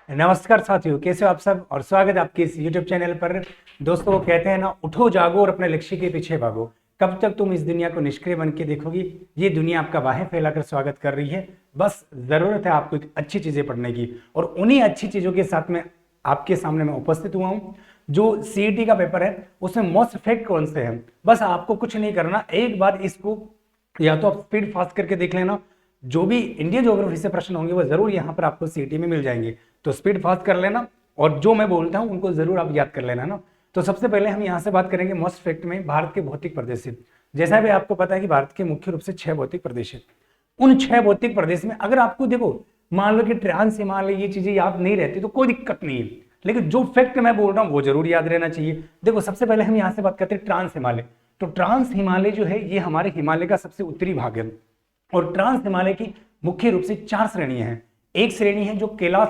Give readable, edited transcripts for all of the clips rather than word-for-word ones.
नमस्कार साथियों, कैसे हो आप सब और स्वागत है आपके इस YouTube चैनल पर। दोस्तों, वो कहते हैं ना, उठो जागो और अपने लक्ष्य के पीछे भागो। कब तक तुम इस दुनिया को निष्क्रिय बन के देखोगी? ये दुनिया आपका बाहें फैलाकर स्वागत कर रही है। बस जरूरत है आपको एक अच्छी चीजें पढ़ने की, और उन्हीं अच्छी चीजों के साथ में आपके सामने मैं उपस्थित हुआ हूँ। जो CET का पेपर है उसमें मोस्ट फैक्ट कौन से हैं, बस आपको कुछ नहीं करना, एक बार इसको या तो आप स्पीड फास्ट करके देख लेना। जो भी इंडियन ज्योग्राफी से प्रश्न होंगे वो जरूर यहाँ पर आपको CET में मिल जाएंगे, तो स्पीड फास्ट कर लेना और जो मैं बोलता हूँ उनको जरूर आप याद कर लेना ना। तो सबसे पहले हम यहाँ से बात करेंगे मोस्ट फैक्ट में भारत के भौतिक प्रदेश से। जैसा भी आपको पता है कि भारत के मुख्य रूप से 6 भौतिक प्रदेश है। उन 6 भौतिक प्रदेश में अगर आपको देखो, मान लो कि ट्रांस हिमालय ये चीजें याद नहीं रहती तो कोई दिक्कत नहीं है, लेकिन जो फैक्ट मैं बोल रहा हूँ वो जरूर याद रहना चाहिए। देखो, सबसे पहले हम यहाँ से बात करते हैं ट्रांस हिमालय। तो ट्रांस हिमालय जो है ये हमारे हिमालय का सबसे उत्तरी भाग है, और ट्रांस हिमालय की मुख्य रूप से 4 श्रेणियां हैं। एक श्रेणी है जो कैलाश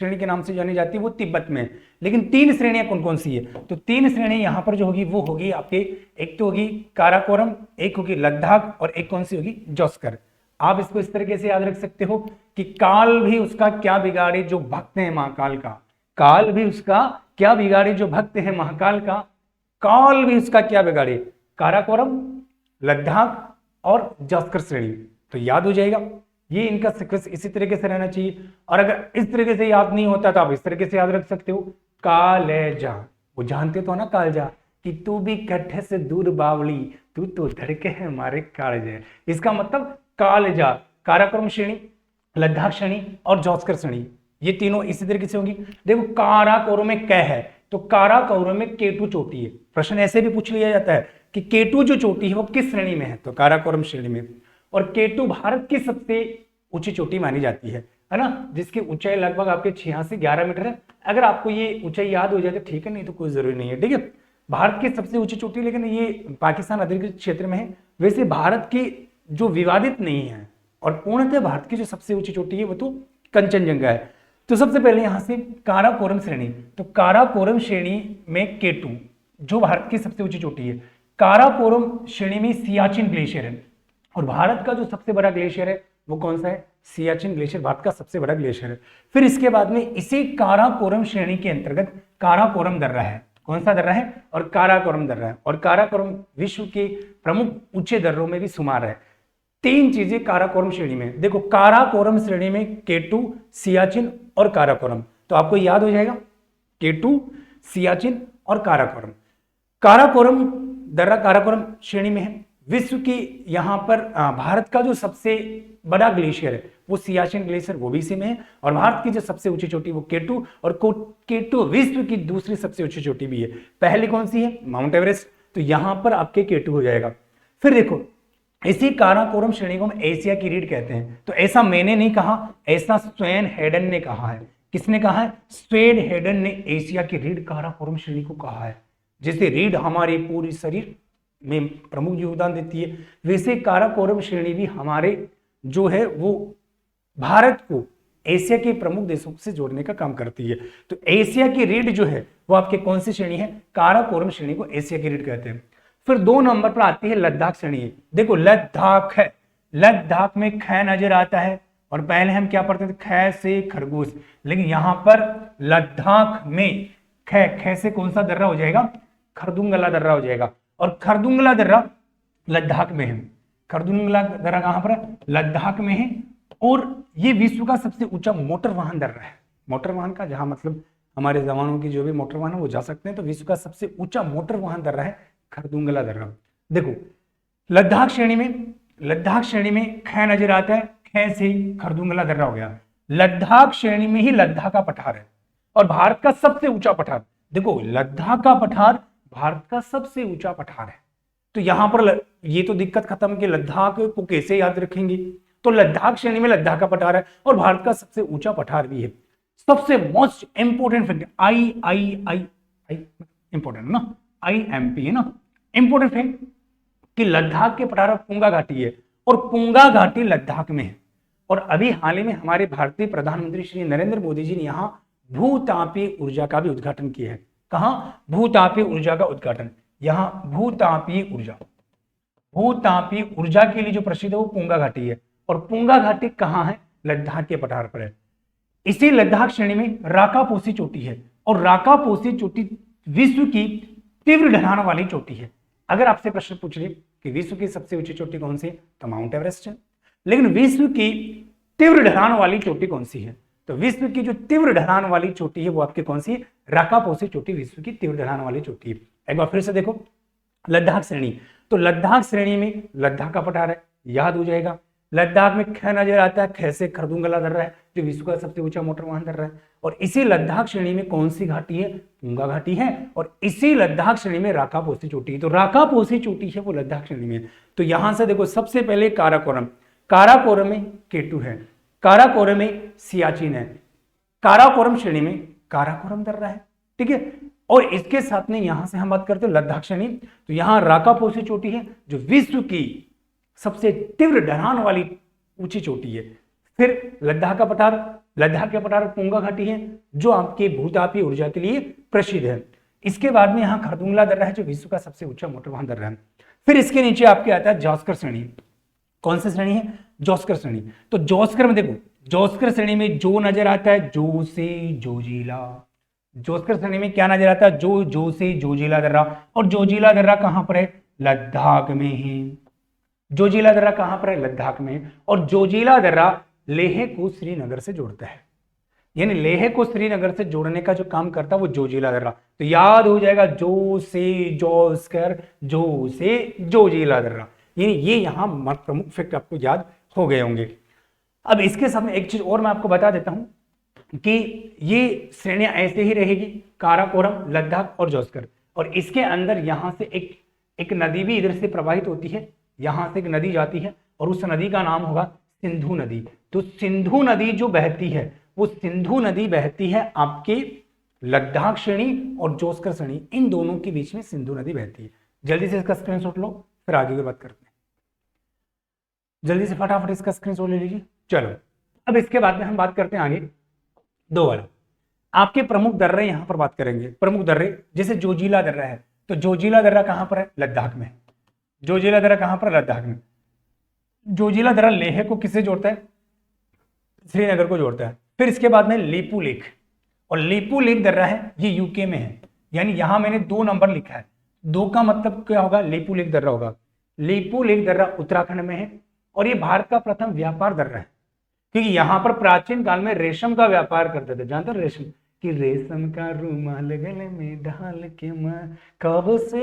श्रेणी के नाम से जानी जाती है, वो तिब्बत में है। लेकिन 3 श्रेणियां कौन कौन सी है? तो 3 श्रेणी यहाँ पर जो होगी वो होगी आपके, एक तो होगी काराकोरम, एक होगी लद्दाख, और एक कौन सी होगी? जोस्कर। आप इसको इस तरीके से याद रख सकते हो कि काल भी उसका क्या बिगाड़े जो भक्त है महाकाल का। काल भी उसका क्या बिगाड़े जो भक्त है महाकाल का। काल भी उसका क्या बिगाड़े। काराकोरम, लद्दाख और जोस्कर श्रेणी। तो याद हो जाएगा, ये इनका सीक्वेंस इसी तरीके से रहना चाहिए। और अगर इस तरीके से याद नहीं होता तो आप इस तरीके से याद रख सकते हो, कालेजा। वो जानते तो ना कालजा, कि तू भी कट्ठे से दूर बावली, तू तो धड़के है हमारे कालजे। इसका मतलब कालजा, काराकोरम श्रेणी, लद्दाख श्रेणी और जोस्कर श्रेणी, ये तीनों इसी तरीके से होंगी। देखो, काराकोरम में कै है, तो काराकोरम में केटू चोटी है। प्रश्न ऐसे भी पूछ लिया जाता है कि केटू जो चोटी है वो किस श्रेणी में है, तो काराकोरम श्रेणी में। और केटू भारत की सबसे ऊंची चोटी मानी जाती है ना, जिसकी ऊंचाई लगभग आपके 86-11 मीटर है। अगर आपको ये ऊंचाई याद हो जाए तो ठीक है, नहीं तो कोई जरूरी नहीं है। ठीक है, भारत की सबसे ऊंची चोटी, लेकिन ये पाकिस्तान अधिकृत क्षेत्र में है। वैसे भारत की जो विवादित नहीं है और पूर्णतः भारत की जो सबसे ऊंची चोटी है वो तो कंचनजंगा है। तो सबसे पहले यहां से काराकोरम श्रेणी। तो काराकोरम श्रेणी में केटू जो भारत की सबसे ऊंची चोटी है। काराकोरम श्रेणी में सियाचिन ग्लेशियर है, और भारत का जो सबसे बड़ा ग्लेशियर है वो कौन सा है? सियाचिन ग्लेशियर भारत का सबसे बड़ा ग्लेशियर है। फिर इसके बाद में इसी काराकोरम श्रेणी के अंतर्गत काराकोरम दर्रा है। कौन सा दर्रा है? और काराकोरम दर्रा है। और काराकोरम विश्व के प्रमुख ऊंचे दर्रों में भी शुमार है। 3 चीजें काराकोरम श्रेणी में। देखो, काराकोरम श्रेणी में केटू, सियाचिन और काराकोरम। तो आपको याद हो जाएगा, केटू, सियाचिन और काराकोरम। काराकोरम दर्रा काराकोरम श्रेणी में है। विश्व की यहाँ पर भारत का जो सबसे बड़ा ग्लेशियर है वो सियाचिन ग्लेशियर, वो भी इसी में है। और भारत की जो सबसे ऊंची चोटी वो केटू, और केटू विश्व की दूसरी सबसे ऊंची चोटी भी है। पहली कौन सी है? Mount Everest. तो यहां पर आपके केटू हो जाएगा। फिर देखो, इसी काराकोरम श्रेणी को हम एशिया की रीढ़ कहते हैं। तो ऐसा मैंने नहीं कहा, ऐसा स्वेन हेडन ने कहा है। किसने कहा है? स्वेन हेडन ने एशिया की रीढ़ काराकोरम श्रेणी को कहा है। जैसे रीढ़ हमारे पूरी शरीर में प्रमुख योगदान देती है, वैसे काराकोरम श्रेणी भी हमारे जो है वो भारत को एशिया के प्रमुख देशों से जोड़ने का काम करती है। तो एशिया की रीढ़ जो है वो आपके कौन सी श्रेणी है? काराकोरम श्रेणी को एशिया की रीढ़ कहते हैं। फिर 2 नंबर पर आती है लद्दाख श्रेणी। देखो, लद्दाख है, लद्दाख में ख नजर आता है, और पहले हम क्या पढ़ते थे? ख से खरगोश। लेकिन यहां पर लद्दाख में ख से कौन सा दर्रा हो जाएगा? खरदुंगला दर्रा हो जाएगा। और खरदुंगला दर्रा लद्दाख में है। खरदुंगला दर्रा कहां पर है? लद्दाख में है। और ये विश्व का सबसे ऊंचा मोटर वाहन दर्रा है। मोटर वाहन का जहां मतलब हमारे जवानों की जो भी मोटर वाहन है वो जा सकते हैं, तो विश्व का सबसे ऊंचा मोटर वाहन दर्रा है खरदुंगला दर्रा। देखो, लद्दाख श्रेणी में ख नजर आता है, ख से खरदुंगला दर्रा हो गया। लद्दाख श्रेणी में ही लद्दाख का पठार है, और भारत का सबसे ऊंचा पठार। देखो, लद्दाख का पठार भारत का सबसे ऊंचा पठार है। तो यहां पर ये तो दिक्कत खत्म कि लद्दाख को कैसे याद रखेंगे। तो लद्दाख श्रेणी में लद्दाख का पठार है, और भारत का सबसे ऊंचा पठार भी है। सबसे मोस्ट इंपोर्टेंट फैक्ट, आई इंपोर्टेंट ना, IMP है ना, इंपोर्टेंट फैक्ट कि लद्दाख के पठार पुंगा घाटी है, और पुंगा घाटी लद्दाख में है। और अभी हाल ही में हमारे भारतीय प्रधानमंत्री श्री नरेंद्र मोदी जी ने यहाँ भूतापीय ऊर्जा का भी उद्घाटन किया है। कहां? भूतापीय ऊर्जा का उद्घाटन। यहां भूतापीय ऊर्जा के लिए जो प्रसिद्ध है वो पुंगा घाटी है, और पुंगा घाटी कहां है? लद्दाख के पठार पर है। इसी लद्दाख श्रेणी में राकापोसी चोटी है, और राकापोसी चोटी विश्व की तीव्र ढलान वाली चोटी है। अगर आपसे प्रश्न पूछ ले कि विश्व की सबसे ऊंची चोटी कौन सी है, तो माउंट एवरेस्ट है। लेकिन विश्व की तीव्र ढलान वाली चोटी कौन सी है, तो विश्व की जो तीव्र ढलान वाली चोटी है वो आपकी कौन सी है, राकापोसी चोटी विश्व की तीव्र ढलान वाली चोटी है। एक बार फिर से देखो, लद्दाख श्रेणी, तो लद्दाख श्रेणी में लद्दाख का पठार है, याद हो जाएगा। लद्दाख में ख नजर आता है, ख से खरदुंगला दर्रा है जो विश्व का सबसे ऊंचा मोटर वाहन दर्रा है। और इसी लद्दाख श्रेणी में कौन सी घाटी है, पुंगा घाटी है। और इसी लद्दाख श्रेणी में राकापोसी चोटी है, तो राकापोसी चोटी है वो लद्दाख श्रेणी में। तो यहां से देखो, सबसे पहले काराकोरम, काराकोरम में केटू है, काराकोरम में सियाचिन है, काराकोरम श्रेणी में काराकोरम दर्रा है, ठीक है। और इसके साथ में यहां से हम बात करते हैं लद्दाख श्रेणी, तो यहां राकापोसी चोटी है जो विश्व की सबसे तीव्र ढलान वाली ऊंची चोटी है। फिर लद्दाख का पठार, लद्दाख के पठार पुंगा घाटी है जो आपके भूतापीय ऊर्जा के लिए प्रसिद्ध है। इसके बाद में यहाँ खरदुंगला दर्रा है जो विश्व का सबसे ऊंचा मोटर वाहन दर्रा है। फिर इसके नीचे आपके आता है जॉस्कर श्रेणी। कौन सी श्रेणी है, जॉस्कर श्रेणी। तो जॉस्कर में देखो, जॉस्कर श्रेणी में जो नजर आता है जो से जोजिला, जॉस्कर श्रेणी में क्या नजर आता है, जो से जोजिला दर्रा। और जोजिला दर्रा कहां पर है, लद्दाख में है। जोजिला दर्रा कहां पर है, लद्दाख में। और जोजिला दर्रा लेह को श्रीनगर से जोड़ता है, यानी लेह को श्रीनगर से जोड़ने का जो काम करता है वो जोजिला दर्रा। तो याद हो जाएगा, जो से जॉस्कर, जो से जोजिला दर्रा, ये यहां प्रमुख फैक्ट आपको याद हो गए होंगे। अब इसके साथ में एक चीज और मैं आपको बता देता हूं कि ये श्रेणियां ऐसे ही रहेगी, काराकोरम, लद्दाख और जॉस्कर। और इसके अंदर यहां से एक नदी भी इधर से प्रवाहित होती है, यहां से एक नदी जाती है और उस नदी का नाम होगा सिंधु नदी। तो सिंधु नदी जो बहती है वो सिंधु नदी बहती है आपके लद्दाख श्रेणी और जॉस्कर श्रेणी, इन दोनों के बीच में सिंधु नदी बहती है। जल्दी से इसका स्क्रीनशॉट लो, फिर आगे की बात करते हैं। जल्दी से फटाफट इसका स्क्रीनशॉट ले लीजिए। चलो, अब इसके बाद में हम बात करते हैं आगे दो वाला, आपके प्रमुख दर्रे यहां पर बात करेंगे। प्रमुख दर्रे जैसे जोजिला दर्रा है, तो जोजिला दर्रा कहां पर है, लद्दाख में। जोजिला दर्रा कहां पर, लद्दाख में। जोजिला दर्रा लेह को किससे जोड़ता है, श्रीनगर को जोड़ता है। फिर इसके बाद में लीपू लेक, और लीपू लेक दर्रा है ये यूके में है, यानी यहां मैंने 2 नंबर लिखा है। 2 का मतलब क्या होगा, लीपू लेक दर्रा होगा। लीपू लेक दर्रा उत्तराखंड में है और ये भारत का प्रथम व्यापार दर्रा है, क्योंकि यहां पर प्राचीन काल में रेशम का व्यापार करते थे। जानते हो रेशम कि रेशम का रूमाल गले में डाल के मैं कब से,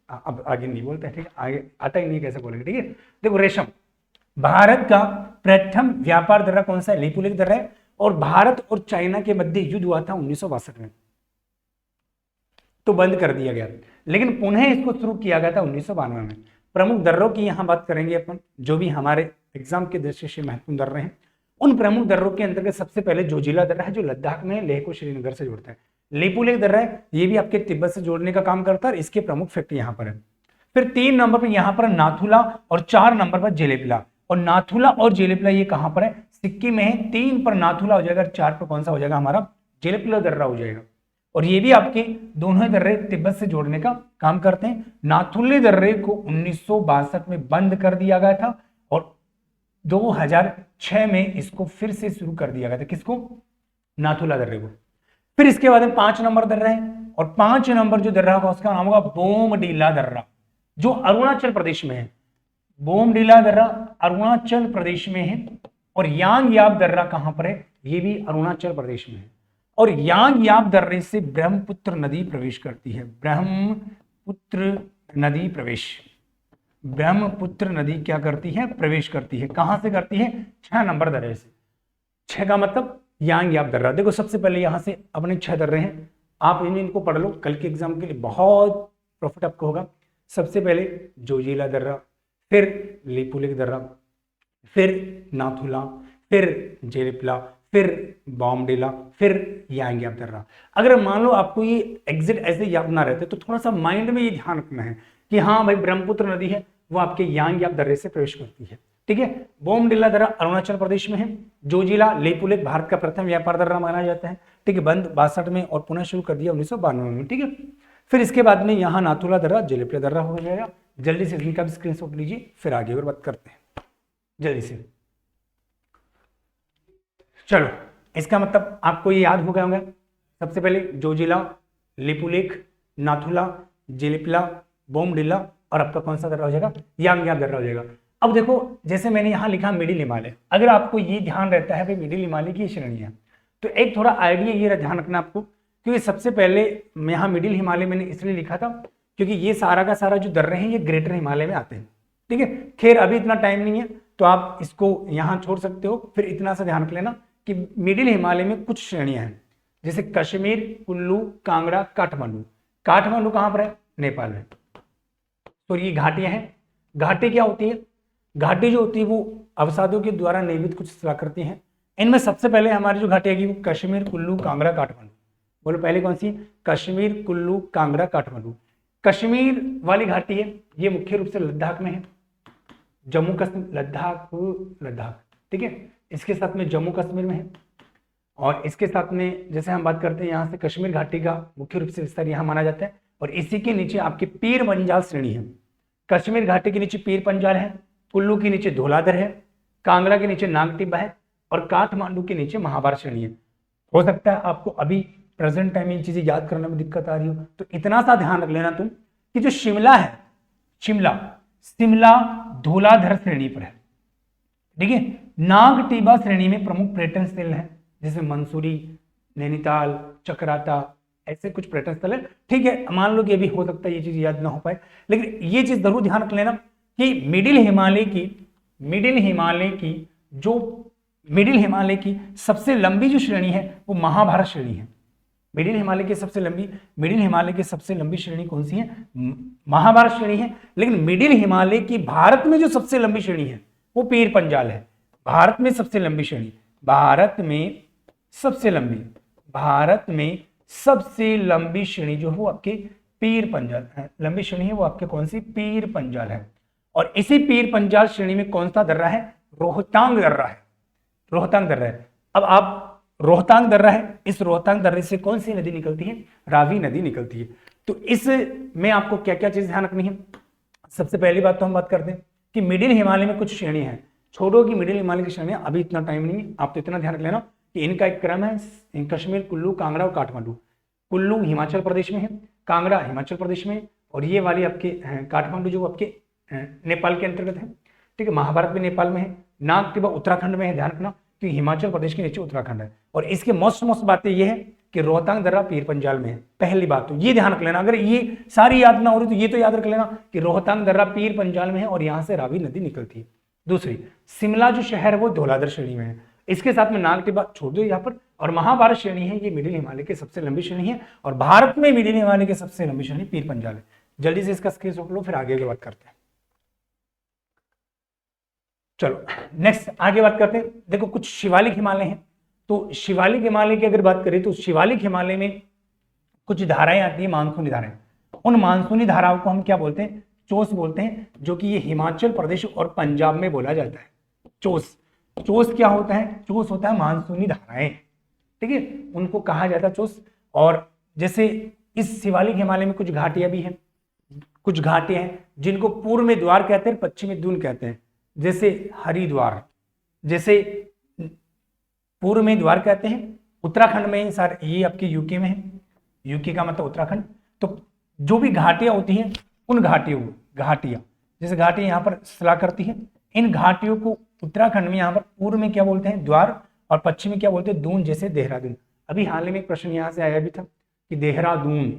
अब आगे नहीं बोलते, ठीक है, आगे आता ही नहीं कैसे बोलेंगे, ठीक है। देखो, रेशम, भारत का प्रथम व्यापार दर्रा कौन सा है, लीपू लेक दर्रा है। और भारत और चाइना के मध्य युद्ध हुआ था 1962 में, तो बंद कर दिया गया, लेकिन पुनः इसको शुरू किया गया था 1992 में। प्रमुख दर्रों की यहां बात करेंगे अपन, जो भी हमारे एग्जाम के दृष्टि से महत्वपूर्ण दर्रे हैं। उन प्रमुख दर्रों के अंतर्गत सबसे पहले जोजिला दर्रा है जो लद्दाख में लेह को श्रीनगर से जोड़ता है। लीपू लेक दर्रा है, ये भी आपके तिब्बत से जोड़ने का काम करता है, इसके प्रमुख फैक्ट यहाँ पर है। फिर 3 नंबर पर यहाँ पर नाथुला और 4 नंबर पर जेलेपला। और नाथुला और जेलेपला ये कहां पर है, सिक्किम में है। 3 पर नाथुला हो जाएगा, 4 पर कौन सा हो जाएगा, हमारा जेलेपला दर्रा हो जाएगा। और ये भी आपके दोनों दर्रे तिब्बत से जोड़ने का काम करते हैं। नाथुले दर्रे को 1962 में बंद कर दिया गया था और 2006 में इसको फिर से शुरू कर दिया गया था, किसको, नाथुला दर्रे को। फिर इसके बाद 5 नंबर दर्रा है, और 5 नंबर जो दर्रा होगा उसका नाम होगा बोमडीला दर्रा, जो अरुणाचल प्रदेश में है। बोमडीला दर्रा अरुणाचल प्रदेश में है। और यांग याप दर्रा कहां पर है, ये भी अरुणाचल प्रदेश में है। और यांग याप दर्रे से ब्रह्मपुत्र नदी प्रवेश करती है। ब्रह्मपुत्र नदी प्रवेश, ब्रह्मपुत्र नदी क्या करती है, प्रवेश करती है। कहां से करती है, 6 नंबर दर्रे से। 6 का मतलब यांग याप दर्रा। देखो, सबसे पहले यहां से अपने 6 दर्रे हैं, आप इनको पढ़ लो, कल के एग्जाम के लिए बहुत प्रॉफिट आपको होगा। सबसे पहले जोजिला दर्रा, फिर लीपू लेक दर्रा, फिर नाथुला, फिर जेलेपला, फिर बॉमडीला, फिर यांग याप दर्रा। अगर मान लो आपको ये एग्जिट ऐसे याद ना रहते तो थोड़ा सा माइंड में ये ध्यान रखना है कि हाँ भाई, ब्रह्मपुत्र नदी है वो आपके यांग याप दर्रे से प्रवेश करती है, ठीक है। बोमडीला दर्रा अरुणाचल प्रदेश में है। जोजिला लीपू लेक भारत का प्रथम व्यापार दर्रा माना जाता है, ठीक है, बंद 62 में और पुनः शुरू कर दिया 1992 में, ठीक है। फिर इसके बाद में यहाँ नाथुला दर्रा, जेलेपला दर्रा हो जाएगा। जल्दी से इनका भी स्क्रीनशॉट लीजिए, फिर आगे और बात करते हैं जल्दी से। चलो, इसका मतलब आपको ये याद हो गया होगा। सबसे पहले जोजिला, लिपुलेख, नाथुला, जेलिपला, बोमडिला और आपका कौन सा दर्रा हो जाएगा, यांगयाप दर्रा हो जाएगा। अब देखो जैसे मैंने यहाँ लिखा मिडिल हिमालय, अगर आपको ये ध्यान रहता है भाई मिडिल हिमालय की श्रेणी है, तो एक थोड़ा आइडिया ये ध्यान रखना आपको, क्योंकि सबसे पहले यहाँ मिडिल हिमालय मैंने इसलिए लिखा था क्योंकि ये सारा का सारा जो दर्रे हैं ये ग्रेटर हिमालय में आते हैं। ठीक है, खैर अभी इतना टाइम नहीं है तो आप इसको यहाँ छोड़ सकते हो। फिर इतना सा ध्यान रख लेना कि मिडिल हिमालय में कुछ श्रेणियां हैं, जैसे कश्मीर, कुल्लू, कांगड़ा, काठमांडू। काठमांडू कहाँ पर है, नेपाल में। तो ये घाटियां हैं। घाटी क्या होती है, घाटी जो होती है वो अवसादों के द्वारा निर्मित कुछ शिलाकृति हैं। इनमें सबसे पहले हमारी जो घाटी आएगी वो कश्मीर, कुल्लू, कांगड़ा, काठमांडू। बोलो पहले कौन सी, कश्मीर, कुल्लू, कांगड़ा, काठमांडू। कश्मीर वाली घाटी है ये मुख्य रूप से लद्दाख में है, जम्मू कश्मीर, लद्दाख, ठीक है, इसके साथ में जम्मू कश्मीर में है। और इसके साथ में जैसे हम बात करते हैं यहाँ से कश्मीर घाटी का मुख्य रूप से विस्तार यहाँ माना जाता है। और इसी के नीचे आपकी पीर पंजाल श्रेणी है। कश्मीर घाटी के नीचे पीर पंजाल है, कुल्लू के नीचे धौलाधर है, कांगड़ा के नीचे नागटिब्बा है और काठमांडू के नीचे महाभारत श्रेणी है। हो सकता है आपको अभी प्रेजेंट टाइम में इन चीजें याद करने में दिक्कत आ रही हो, तो इतना सा ध्यान रख लेना तुम कि जो शिमला है, शिमला धौलाधर श्रेणी पर है। ठीक है, नागटिब्बा श्रेणी में प्रमुख पर्यटन स्थल है, जैसे मंसूरी, नैनीताल, चक्राता, ऐसे कुछ पर्यटन स्थल है। ठीक है, मान लो कि अभी हो सकता है ये चीज याद ना हो पाए, लेकिन ये चीज जरूर ध्यान रख लेना कि मिडिल हिमालय की सबसे लंबी जो श्रेणी है वो महाभारत श्रेणी है। मिडिल हिमालय की सबसे लंबी श्रेणी कौन सी है, महाभारत श्रेणी है। लेकिन मिडिल हिमालय की भारत में जो सबसे लंबी श्रेणी है वो पीर पंजाल है। भारत में सबसे लंबी श्रेणी जो है वो आपके पीर पंजाल है। लंबी श्रेणी है वो आपके कौन सी, पीर पंजाल है। और इसी पीर पंजाल श्रेणी में कौन सा दर्रा है, रोहतांग दर्रा है। अब आप रोहतांग दर्रा है, इस रोहतांग दर्रे से कौन सी नदी निकलती है, रावी नदी निकलती है। तो इस में आपको क्या क्या चीज ध्यान रखनी है। सबसे पहली बात तो हम बात करते हैं कि मिडिल हिमालय में कुछ श्रेणी है। छोड़ो कि मिडिल हिमालय की श्रेणियां, अभी इतना टाइम नहीं है, आप तो इतना ध्यान रख लेना कि इनका एक क्रम है, कश्मीर, कुल्लू, कांगड़ा और काठमांडू। कुल्लू हिमाचल प्रदेश में है, कांगड़ा हिमाचल प्रदेश में, और ये वाली आपके काठमांडू जो आपके नेपाल के अंतर्गत है। ठीक है, महाभारत भी नेपाल में है, नागटिब्बा उत्तराखंड में है, ध्यान रखना कि हिमाचल प्रदेश के नीचे उत्तराखंड है। और इसके मोस्ट बातें ये है कि रोहतांग दर्रा पीर पंजाल में है। पहली बात तो ये ध्यान रख लेना, अगर ये सारी याद ना हो रही तो ये तो याद रख लेना कि रोहतांग दर्रा पीर पंजाल में है और यहाँ से रावी नदी निकलती है। दूसरी, शिमला जो शहर है वो धौलाधर श्रेणी में है। इसके साथ में नागटिब्बा छोड़ दो यहाँ पर, और महाभारत श्रेणी है, ये मिडिल हिमालय की सबसे लंबी श्रेणी है। और भारत में मिडिल हिमालय की सबसे लंबी श्रेणी पीर पंजाल है। जल्दी से इसका स्क्रीनशॉट लो, फिर आगे की बात करते हैं। चलो नेक्स्ट आगे बात करते हैं। देखो कुछ शिवालिक हिमालय हैं, तो शिवालिक हिमालय की अगर बात करें तो शिवालिक हिमालय में कुछ धाराएं आती है, मानसूनी धाराएं। उन मानसूनी धाराओं को हम क्या बोलते हैं, चोस बोलते हैं, जो कि ये हिमाचल प्रदेश और पंजाब में बोला जाता है। चोस क्या होता है, चोस होता है मानसूनी धाराएं। ठीक है, उनको कहा जाता है चोस। और जैसे इस शिवालिक हिमालय में कुछ घाटियां भी हैं, कुछ घाटियां हैं जिनको पूर्व में द्वार कहते हैं, पश्चिम में दून कहते हैं। जैसे हरिद्वार, जैसे पूर्व में द्वार कहते हैं, उत्तराखंड में सर ये आपके यूके में है, यूके का मतलब उत्तराखंड। तो जो भी घाटियां होती हैं उन घाटियां जैसे घाटियां यहाँ पर सलाह करती हैं, इन घाटियों को उत्तराखंड में यहाँ पर पूर्व में क्या बोलते हैं, द्वार, और पश्चिम में क्या बोलते हैं, दून। जैसे देहरादून, अभी हाल में एक प्रश्न यहाँ से आया भी था कि देहरादून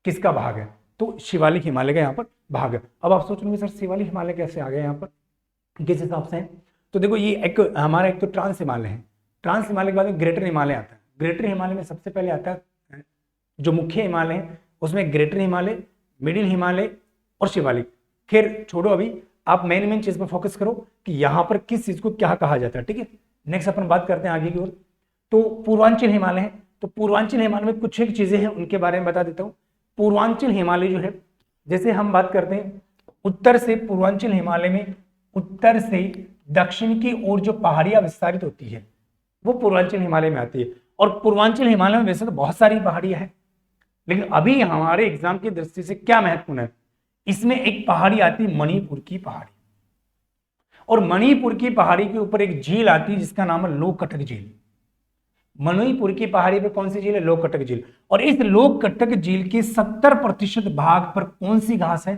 किसका भाग है, तो शिवालिक हिमालय का यहाँ पर भाग है। अब आप सोच रहे सर शिवालिक हिमालय कैसे आ गया यहाँ पर, किस हिसाब से है। तो देखो ये एक हमारा एक तो ट्रांस हिमालय है, ट्रांस हिमालय के बाद में ग्रेटर हिमालय आता है। ग्रेटर हिमालय में सबसे पहले आता है जो मुख्य हिमालय है, उसमें ग्रेटर हिमालय, मिडिल हिमालय और शिवालिक। खैर छोड़ो, अभी आप मेन चीज पर फोकस करो कि यहाँ पर किस चीज को क्या कहा जाता है। ठीक है, नेक्स्ट अपन बात करते हैं आगे की ओर। तो पूर्वांचल हिमालय है, तो पूर्वांचल हिमालय में कुछ एक चीजें हैं उनके बारे में बता देता हूँ। पूर्वांचल हिमालय जो है, जैसे हम बात करते हैं उत्तर से, पूर्वांचल हिमालय में उत्तर से दक्षिण की ओर जो पहाड़ियां विस्तारित होती है वो पूर्वांचल हिमालय में आती है। और पूर्वांचल हिमालय में वैसे तो बहुत सारी पहाड़ियां हैं, लेकिन अभी हमारे एग्जाम की दृष्टि से क्या महत्वपूर्ण है, इसमें एक पहाड़ी आती है मणिपुर की पहाड़ी, और मणिपुर की पहाड़ी के ऊपर एक झील आती है जिसका नाम है लोकटक झील। मणिपुर की पहाड़ी पर कौन सी झील है? लोकटक झील। और इस लोकटक झील के 70% भाग पर कौन सी घास है?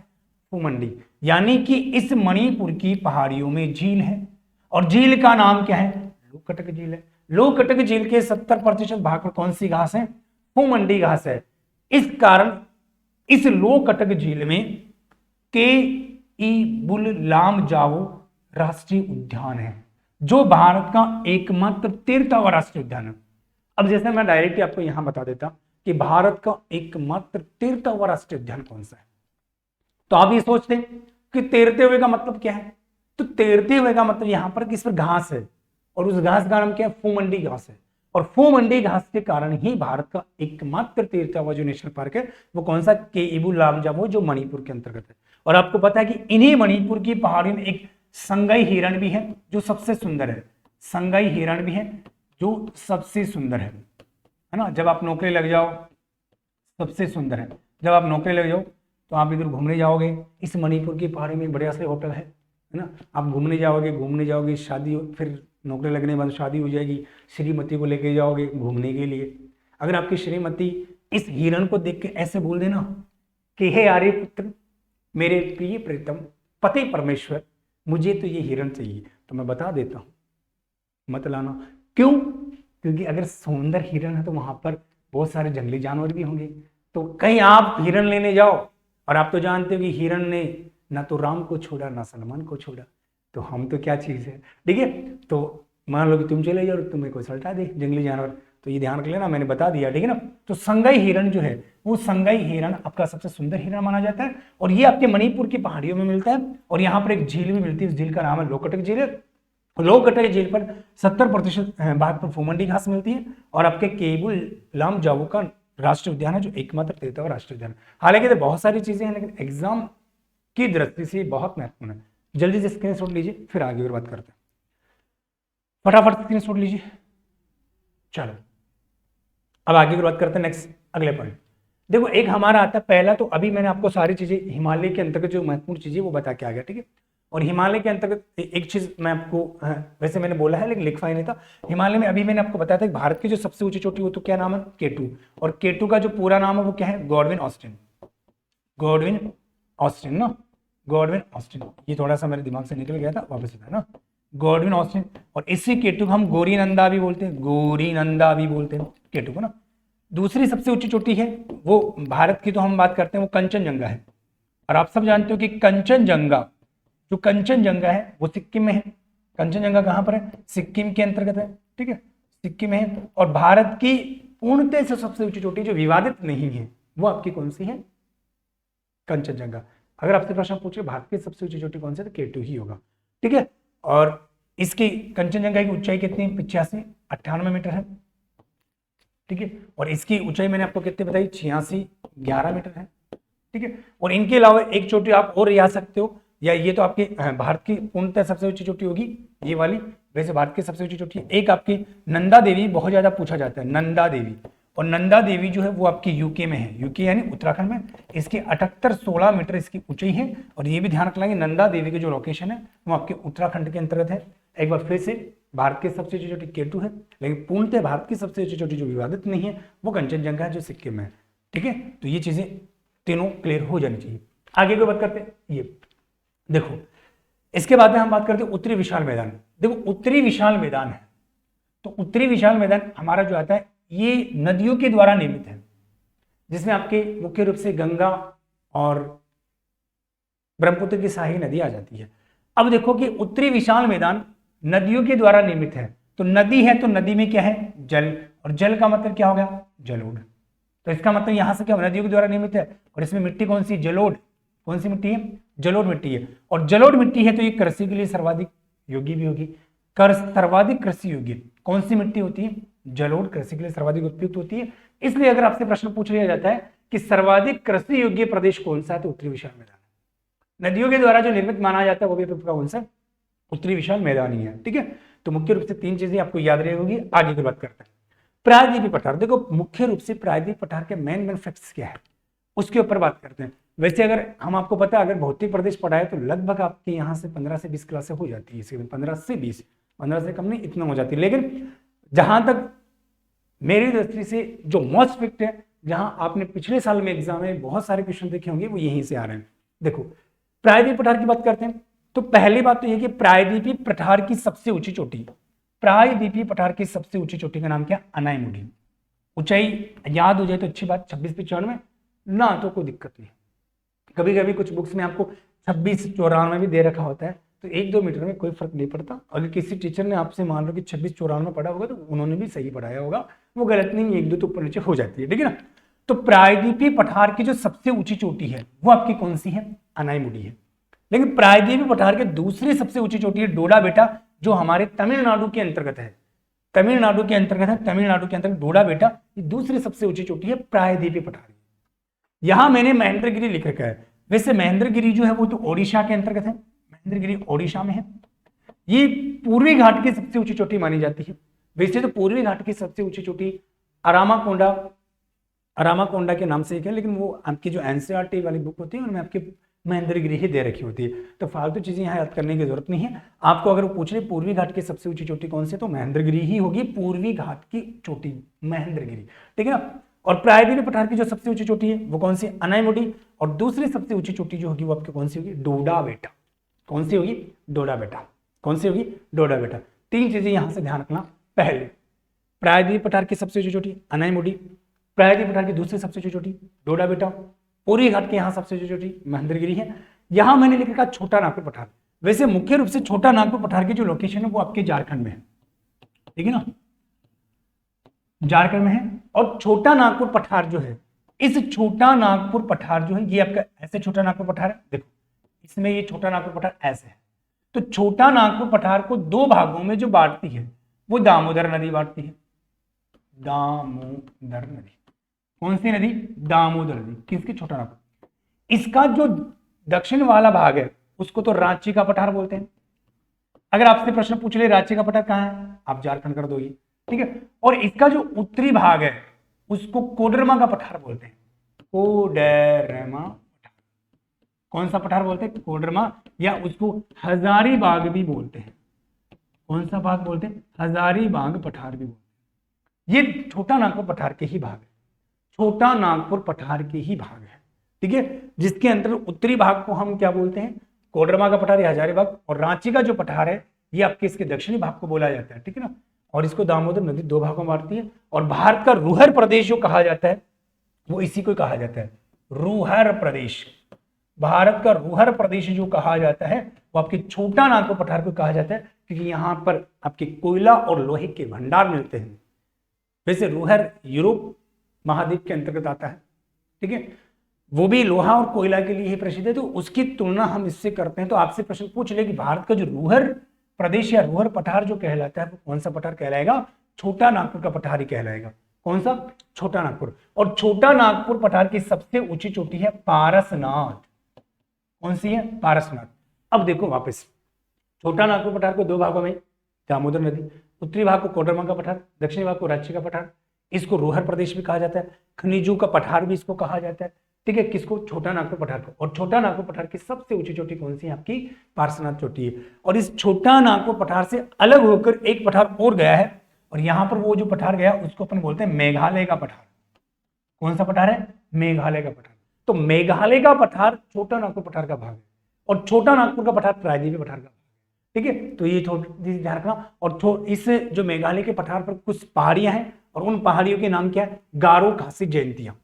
फूमंडी। यानी कि इस मणिपुर की पहाड़ियों में झील है और झील का नाम क्या है? लोकटक झील है। लोकटक झील के 70% भाग पर कौन सी घास है? फूमंडी घास है। इस कारण इस लोकटक झील में के ई बुल लाम जाओ राष्ट्रीय उद्यान है, जो भारत का एकमात्र 13वां राष्ट्रीय उद्यान है। अब जैसे मैं डायरेक्टली आपको यहां बता देता कि भारत का एकमात्र 13वां राष्ट्रीय उद्यान कौन सा है, तो आप ये सोचते कि तैरते हुए का मतलब क्या है? तो तैरते हुए का मतलब यहां पर किस पर घास है, और उस घास का नाम क्या है? फूमंडी घास है। और फूमंडी घास के कारण ही भारत का एकमात्र 13वां जो नेशनल पार्क है वो कौन सा? के इबू लामजामो, जो मणिपुर के अंतर्गत है। और आपको पता है कि इन्हीं मणिपुर की पहाड़ियों में एक संगाई हिरण भी है जो सबसे सुंदर है। संगाई हिरण भी है जो सबसे सुंदर है ना। जब आप नौकरी लग जाओ, सबसे सुंदर है, जब आप नौकरी लग जाओ तो आप इधर घूमने जाओगे, इस मणिपुर की पहाड़ी में बढ़िया से होटल है ना। आप घूमने जाओगे, शादी, फिर नौकरी लगने के बाद शादी हो जाएगी, श्रीमती को लेके जाओगे घूमने के लिए। अगर आपकी श्रीमती इस हिरण को देख के ऐसे बोल देना कि हे आर्य पुत्र, मेरे प्रिय प्रीतम पति परमेश्वर, मुझे तो ये हिरण चाहिए, तो मैं बता देता हूं मत लाना। क्यों? क्योंकि अगर सुंदर हिरण है तो वहां पर बहुत सारे जंगली जानवर भी होंगे। तो कहीं आप हिरण लेने जाओ, और आप तो जानते हो कि हिरण ने ना तो राम को छोड़ा ना सलमान को छोड़ा, तो हम तो क्या चीज है, ठीक है। तो मान लो कि तुम चले जाओ, तुम्हें कोई सल्टा दे जंगली जानवर, तो ये ध्यान रख लेना, मैंने बता दिया, ठीक है ना। तो संगाई हिरण जो है वो संगाई हिरण आपका सबसे सुंदर हिरण माना जाता है, और ये आपके मणिपुर की पहाड़ियों में मिलता है। और यहाँ पर एक झील भी मिलती है, उस झील का नाम है लोकटक झील। लोकटक झील पर 70% भाग पर फूमंडी घास मिलती है, और आपके केबुल लाम जावो का राष्ट्रीय उद्यान है जो एकमात्र 13वां राष्ट्रीय उद्यान है। हालांकि तो बहुत सारी चीजें हैं, लेकिन एग्जाम की दृष्टि से बहुत महत्वपूर्ण है। जल्दी से स्क्रीनशॉट लीजिए, फिर आगे और बात करते हैं। फटाफट स्क्रीनशॉट लीजिए। चलो अब आगे की बात करते हैं, नेक्स्ट अगले पॉइंट। देखो एक हमारा आता है पहला, तो अभी मैंने आपको सारी चीजें हिमालय के अंतर्गत जो महत्वपूर्ण चीजें वो बता के आ गया, ठीक है। और हिमालय के अंतर्गत एक चीज मैं आपको, वैसे मैंने बोला है लेकिन लिखा ही नहीं था। हिमालय में अभी मैंने आपको बताया था कि भारत की जो सबसे ऊंची चोटी वो तो क्या नाम है? केटू। और केटू का जो पूरा नाम है वो क्या है? Godwin Austen. गॉडविन ऑस्टिन ना, गॉडविन ऑस्टिन, ये थोड़ा सा मेरे दिमाग से निकल गया था, वापस आता है ना, गॉडविन ऑस्टिन। और इसी केटू को हम गौरीनंदा भी बोलते हैं, गौरीनंदा भी बोलते हैं केटू को ना। दूसरी सबसे ऊंची चोटी है वो भारत की तो हम बात करते हैं वो कंचनजंगा है। और आप सब जानते हो कि कंचनजंगा, जो कंचनजंगा है वो सिक्किम में है। कंचनजंगा कहां पर है? सिक्किम के अंतर्गत है, ठीक है, सिक्किम में है। और भारत की पूर्णतः से सबसे ऊंची चोटी जो विवादित नहीं है वो आपकी कौन सी है? कंचनजंगा। अगर आपसे प्रश्न पूछे भारत की सबसे ऊंची चोटी कौन सी है, तो केटू ही होगा, ठीक है। और इसकी कंचनजंगा की ऊंचाई कितनी है? 85-98 मीटर है, ठीक है। और इसकी ऊंचाई मैंने आपको कितनी बताई? 86-11 मीटर है, ठीक है। और इनके अलावा एक चोटी आप और याद सकते हो, या ये तो आपके भारत की पूर्णतः सबसे ऊंची चोटी होगी ये वाली। वैसे भारत की सबसे ऊंची चोटी एक आपकी नंदा देवी, बहुत ज्यादा पूछा जाता है नंदा देवी। और नंदा देवी जो है वो आपकी यूके में है, यूके यानी उत्तराखंड में। इसकी 78-16 मीटर इसकी ऊंचाई है। और ये भी ध्यान रखना कि नंदा देवी की जो लोकेशन है वो आपके उत्तराखंड के अंतर्गत है। एक बार फिर से, भारत की सबसे ऊंची चोटी केटू है, लेकिन पूर्णतः भारत की सबसे ऊंची चोटी जो विवादित नहीं है वो कंचनजंगा है जो सिक्किम में है, ठीक है। तो ये चीजें तीनों क्लियर हो जानी चाहिए। आगे की बात करते हैं, ये देखो इसके बाद में हम बात करते हैं उत्तरी विशाल मैदान। देखो उत्तरी विशाल मैदान है, तो उत्तरी विशाल मैदान हमारा जो आता है ये नदियों के द्वारा निर्मित है, जिसमें आपके मुख्य रूप से गंगा और ब्रह्मपुत्र की शाही नदी आ जाती है। अब देखो कि उत्तरी विशाल मैदान नदियों के द्वारा निर्मित है, तो नदी है तो नदी में क्या है? जल। और जल का मतलब क्या हो गया? जलोढ़। तो इसका मतलब यहां से क्या, नदियों के द्वारा निर्मित है। और इसमें मिट्टी कौन सी? जलोढ़। कौन सी मिट्टी है? जलोढ़ मिट्टी है। और जलोढ़ मिट्टी है तो ये कृषि के लिए सर्वाधिक योग्य भी होगी। सर्वाधिक कृषि योग्य कौन सी मिट्टी होती है? जलोढ़ कृषि के लिए सर्वाधिक उपयुक्त होती है। इसलिए अगर आपसे प्रश्न पूछ लिया जाता है कि सर्वाधिक कृषि योग्य प्रदेश कौन सा है, तो उत्तरी विशाल मैदान। नदियों के द्वारा जो निर्मित माना जाता है वो भी कौन सा? उत्तरी विशाल मैदान ही है, ठीक है। तो मुख्य रूप से तीन चीजें आपको याद रहेगी। आगे की बात करते हैं प्रायद्वीपीय पठार। देखो मुख्य रूप से प्रायद्वीपीय पठार के मेन फैक्ट्स क्या है उसके ऊपर बात करते हैं। वैसे अगर हम आपको पता है अगर भौतिक प्रदेश पढ़ाए तो लगभग आपके यहाँ से 15 से 20 क्लासें हो जाती है, 15 से 20, 15 से कम नहीं, इतना हो जाती है। लेकिन जहां तक मेरी दृष्टि से जो मोस्ट फिट है, जहां आपने पिछले साल में एग्जाम में बहुत सारे क्वेश्चन देखे होंगे, वो यहीं से आ रहे हैं। देखो, प्रायद्वीपीय पठार की बात करते हैं तो पहली बात तो ये कि प्रायद्वीपीय पठार की सबसे ऊंची चोटी, प्रायद्वीपीय पठार की सबसे ऊंची चोटी का नाम क्या? अनायमुडी। ऊंचाई याद हो जाए तो अच्छी बात, 2694 ना तो कोई दिक्कत नहीं। कभी कभी कुछ बुक्स में आपको 2694 भी दे रखा होता है, तो 1-2 मीटर में कोई फर्क नहीं पड़ता। अगर किसी टीचर ने आपसे मान लो कि 2694 पढ़ा होगा तो उन्होंने भी सही पढ़ाया होगा, वो गलत नहीं, 1-2 तो ऊपर नीचे हो जाती है, ठीक है ना। तो प्रायद्वीपीय पठार की जो सबसे ऊंची चोटी है वो आपकी कौन सी है? अनायमुडी है। लेकिन प्रायद्वीपीय पठार के दूसरी सबसे ऊंची चोटी है डोडा बेटा, जो हमारे तमिलनाडु के अंतर्गत है। तमिलनाडु के अंतर्गत है, तमिलनाडु के अंतर्गत डोडा बेटा, ये दूसरी सबसे ऊंची चोटी है प्रायद्वीपीय पठार। यहां मैंने महेंद्रगिरी लिख रखा है। वैसे महेंद्रगिरी जो है वो तो ओडिशा के अंतर्गत है, महेंद्रगिरी ओडिशा में है। ये पूर्वी घाट की सबसे ऊंची चोटी मानी जाती है। वैसे तो पूर्वी घाट की सबसे ऊंची चोटी अरामाकोंडा, अरामाकोंडा के नाम से एक है, लेकिन वो आपकी जो एनसीईआरटी वाली बुक होती है उनमें आपकी महेंद्रगिरी ही दे रखी होती है, तो फालतू चीजें यहाँ याद करने की जरूरत नहीं है। आपको अगर वो पूछ ले पूर्वी घाट की सबसे ऊंची चोटी कौन सी, तो महेंद्रगिरी ही होगी, पूर्वी घाट की चोटी महेंद्रगिरी, ठीक है ना। और प्रायद्वीपीय पठार की जो सबसे ऊंची चोटी है वो कौन सी? अनायमुडी। और दूसरी सबसे ऊंची चोटी जो होगी वो आपकी कौन सी होगी? डोडा बेटा। कौन सी होगी? डोडा बेटा। कौन सी होगी? डोडा बेटा। 3 चीजें यहां से ध्यान रखना। पहले, प्रायद्वीपीय पठार की सबसे ऊंची चोटी अनायमुडी, प्रायद्वीपीय पठार की दूसरी सबसे ऊंची चोटी डोडा बेटा, पूर्वी घाट के यहाँ सबसे ऊंची चोटी महेंद्रगिरी है। यहां मैंने लिख रखा छोटा नागपुर पठार। वैसे मुख्य रूप से छोटा नागपुर पठार की जो लोकेशन है वो आपके झारखंड में है, ठीक है ना, झारखंड में है। और छोटा नागपुर पठार जो है, इस छोटा नागपुर पठार जो है ये आपका ऐसे छोटा नागपुर पठार है, देखो इसमें ये छोटा नागपुर पठार ऐसे है। तो छोटा नागपुर पठार को 2 भागों में जो बांटती है वो दामोदर नदी बांटती है। दामोदर नदी, कौन सी नदी? दामोदर नदी। किसकी? छोटा नागपुर। इसका जो दक्षिण वाला भाग है उसको तो रांची का पठार बोलते हैं। अगर आपसे प्रश्न पूछ ले रांची का पठार कहाँ है, आप झारखंड कर दोगे, ठीक है। और इसका जो उत्तरी भाग है उसको कोडरमा का पठार बोलते हैं। कोडरमा पठार। कौन सा पठार बोलते हैं? कोडरमा, या उसको हजारीबाग भी बोलते हैं। कौन सा भाग बोलते हैं? हजारीबाग पठार भी बोलते हैं। ये छोटा नागपुर पठार के ही भाग है, छोटा नागपुर पठार के ही भाग है, ठीक है। जिसके अंदर उत्तरी भाग को हम क्या बोलते हैं? कोडरमा का पठार या हजारीबाग। और रांची का जो पठार है ये आपके इसके दक्षिणी भाग को बोला जाता है, ठीक है ना। और इसको दामोदर नदी 2 भागों में बांटती है। और भारत का रूहर प्रदेश जो कहा जाता है वो इसी को कहा जाता है, रूहर प्रदेश। भारत का रूहर प्रदेश जो कहा जाता है वो आपके छोटा नागपुर पठार को कहा जाता है, क्योंकि यहां पर आपके कोयला और लोहे के भंडार मिलते हैं। वैसे रूहर यूरोप महाद्वीप के अंतर्गत आता है, ठीक है, वो भी लोहा और कोयला के लिए ही प्रसिद्ध है। तो उसकी तुलना हम इससे करते हैं। तो आपसे प्रश्न पूछ ले कि भारत का जो रूहर प्रदेश या रूहर पठार जो कहलाता है वो कौन सा पठार कहलाएगा? छोटा नागपुर का पठार ही कहलाएगा। कौन सा? छोटा नागपुर। और छोटा नागपुर पठार की सबसे ऊंची चोटी है पारसनाथ। कौन सी है? पारसनाथ। अब देखो वापस, छोटा नागपुर पठार को 2 भागों में, दामोदर नदी, उत्तरी भाग को कोडरमा का पठार, दक्षिणी भाग को रांची का पठार। इसको रूहर प्रदेश भी कहा जाता है, खनिजों का पठार भी इसको कहा जाता है, ठीक है। किसको? छोटा नागपुर पठार को। और छोटा नागपुर पठार की सबसे ऊंची चोटी कौन सी है? आपकी पारसनाथ चोटी है। और इस छोटा नागपुर पठार से अलग होकर एक पठार और गया है, और यहां पर वो जो पठार गया उसको अपन बोलते हैं मेघालय का पठार। कौन सा पठार है? मेघालय का पठार। तो मेघालय का पठार छोटा नागपुर पठार का भाग है, और छोटा नागपुर का पठार प्रायद्वीपीय पठार का भाग है, ठीक है। तो ये थोड़ी ध्यान रखना। और इस जो मेघालय के पठार पर कुछ पहाड़ियां हैं, और उन पहाड़ियों के नाम क्या है? गारो खासी जयंतियां।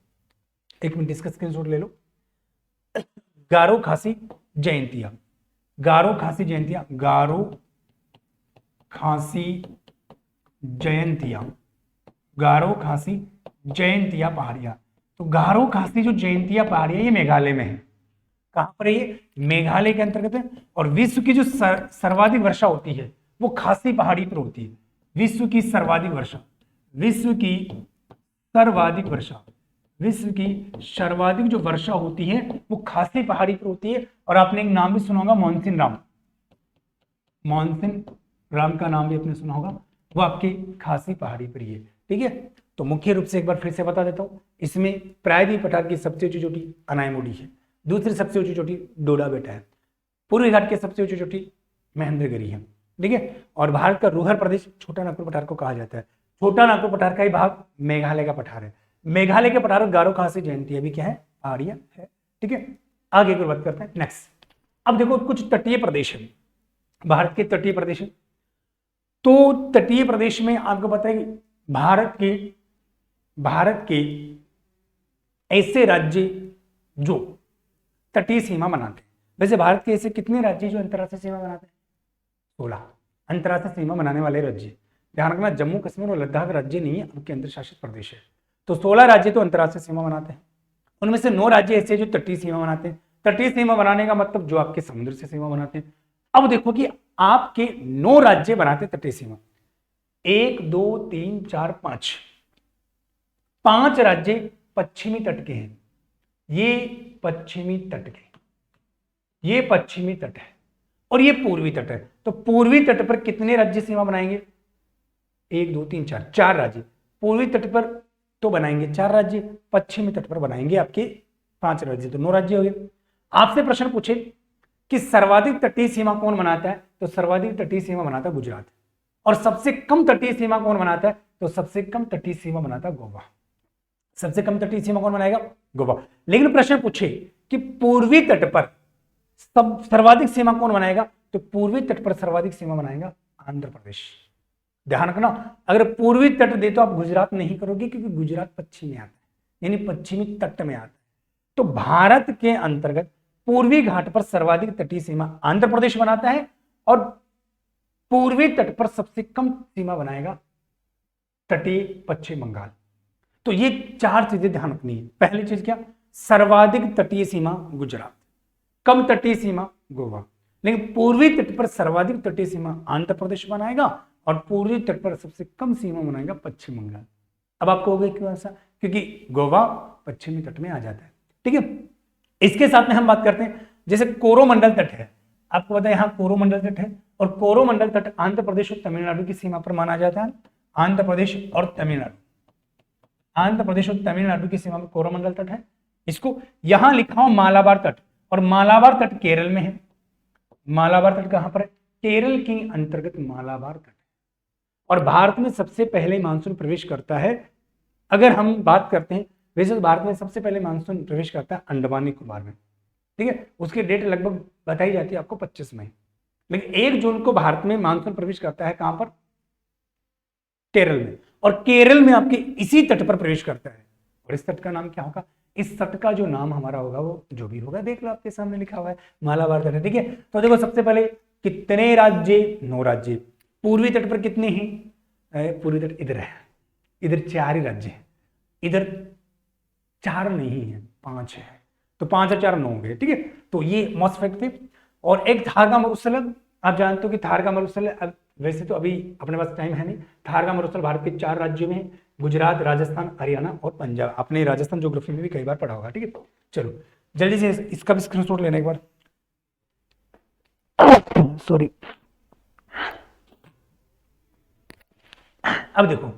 1 मिनट इसका स्क्रीनशॉट ले लो। गारो खासी जयंतियां, गारो खासी जयंतियां, गारो खासी जयंतियां, गारो खासी जयंतियां पहाड़ियां। तो गारो खासी जो जयंतियां पहाड़ियां ये मेघालय में है। कहां पर है ये? मेघालय के अंतर्गत है। और विश्व की जो सर्वाधिक वर्षा होती है वो खासी पहाड़ी पर होती है। विश्व की सर्वाधिक वर्षा, विश्व की सर्वाधिक वर्षा, विश्व की सर्वाधिक जो वर्षा होती है वो खासी पहाड़ी पर होती है। और आपने एक नाम भी सुना होगा, मानसून राम। मानसून राम का नाम भी आपने सुना होगा, वो आपकी खासी पहाड़ी पर ही है, ठीक है। तो मुख्य रूप से एक बार फिर से बता देता हूं, इसमें प्रायद्वीपीय पठार की सबसे ऊंची चोटी अनायमुडी है, दूसरी सबसे ऊंची चोटी डोडा बेटा है, पूर्वी घाट की सबसे ऊंची चोटी महेंद्रगिरी है, ठीक है। और भारत का रूहर प्रदेश छोटा नागपुर पठार को कहा जाता है। छोटा नागपुर पठार का ही भाग मेघालय का पठार है। मेघालय के पठार गारो खासी जयंती अभी क्या है, पहाड़ियां है। ठीक है, आगे की बात करते हैं नेक्स्ट। अब देखो कुछ तटीय प्रदेश है, भारत के तटीय प्रदेश है। तो तटीय प्रदेश में आपको पता है कि भारत के ऐसे राज्य जो तटीय सीमा बनाते हैं। वैसे भारत के ऐसे कितने राज्य जो अंतर्राष्ट्रीय सीमा बनाते हैं? 16 अंतर्राष्ट्रीय सीमा बनाने वाले राज्य। ध्यान रखना, जम्मू कश्मीर और लद्दाख राज्य नहीं है, अब केंद्र शासित प्रदेश है। तो 16 राज्य तो अंतर्राष्ट्रीय सीमा बनाते हैं, उनमें से 9 राज्य ऐसे जो तटीय सीमा बनाते हैं। तटीय सीमा बनाने का मतलब जो आपके समुद्र से सीमा बनाते हैं। अब देखो कि आपके 9 राज्य बनाते तटीय सीमा, 1 2 3 4 5 राज्य पश्चिमी तट के हैं। ये पश्चिमी तट के, ये पश्चिमी तट है और ये पूर्वी तट है। तो पूर्वी तट पर कितने राज्य सीमा बनाएंगे? 1 2 3 4, 4 राज्य। पूर्वी तट पर तो बनाएंगे 4 राज्य, पश्चिमी तट पर बनाएंगे आपके 5 राज्य, तो 9 राज्य हो गए। आपसे प्रश्न पूछे कि सर्वाधिक तटीय सीमा कौन बनाता है, तो सर्वाधिक तटीय सीमा बनाता है गुजरात। और सबसे कम तटीय सीमा कौन बनाता है, तो सबसे कम तटीय सीमा बनाता है गोवा। सबसे कम तटीय सीमा कौन बनाएगा? गोवा। लेकिन प्रश्न पूछे कि पूर्वी तट पर सब सर्वाधिक सीमा कौन बनाएगा, तो पूर्वी तट पर सर्वाधिक सीमा बनाएगा आंध्र प्रदेश। ध्यान रखना, अगर पूर्वी तट दे तो आप गुजरात नहीं करोगे, क्योंकि गुजरात पश्चिम में आता है, यानी पश्चिमी तट में आता है। तो भारत के अंतर्गत पूर्वी घाट पर सर्वाधिक तटीय सीमा आंध्र प्रदेश बनाता है और पूर्वी तट पर सबसे कम सीमा बनाएगा तटीय पश्चिम बंगाल। तो ये 4 चीजें ध्यान रखनी है। पहली चीज क्या? सर्वाधिक तटीय सीमा गुजरात, कम तटीय सीमा गोवा, लेकिन पूर्वी तट पर सर्वाधिक तटीय सीमा आंध्र प्रदेश बनाएगा और पूर्वी तट पर सबसे कम सीमा बनाएगा पश्चिम बंगाल। अब आपको हो गया क्यों ऐसा? क्योंकि गोवा पश्चिमी तट में आ जाता है। ठीक है, इसके साथ में हम बात करते हैं, जैसे कोरोमंडल तट है, आपको पता है यहाँ कोरोमंडल तट है, और कोरोमंडल तट आंध्र प्रदेश और तमिलनाडु की सीमा पर माना जाता है। आंध्र प्रदेश और तमिलनाडु, आंध्र प्रदेश और तमिलनाडु की सीमा में कोरोमंडल तट है। इसको यहां लिखा हो मालाबार तट, और मालाबार तट केरल में है। मालाबार तट कहां पर है? केरल के अंतर्गत मालाबार तट है। और भारत में सबसे पहले मानसून प्रवेश करता है, अगर हम बात करते हैं, वैसे तो भारत में सबसे पहले मानसून प्रवेश करता है अंडमान निकोबार में। ठीक है, उसकी डेट लगभग बताई जाती है आपको 25 मई, लेकिन 1 जून को भारत में मानसून प्रवेश करता है कहां पर? केरल में। और केरल में आपके इसी तट पर प्रवेश करता है, और इस तट का नाम क्या होगा? इस तट का जो नाम हमारा होगा वो जो भी होगा, देख लो आपके सामने लिखा हुआ है मालाबार तट। ठीक है, तो देखो सबसे पहले कितने राज्य? 9 राज्य। पूर्वी तट पर कितने हैं? पूर्वी तट इधर है, इधर 4 ही राज्य हैं, इधर 4 नहीं है, 5 है। तो 5 और 4 9 हो गए। ठीक है, तो ये मोस्ट फैक्ट थे। और एक थार का मरुस्थल, आप जानते हो कि थार का मरुस्थल, वैसे तो अभी अपने पास टाइम है नहीं, थार का मरुस्थल भारत के 4 राज्यों में है, गुजरात, राजस्थान, हरियाणा और पंजाब। आपने राजस्थान ज्योग्राफी में भी कई बार पढ़ा होगा। ठीक है, चलो जल्दी से इसका भी स्क्रीनशॉट लेना एक बार। सॉरी। अब देखो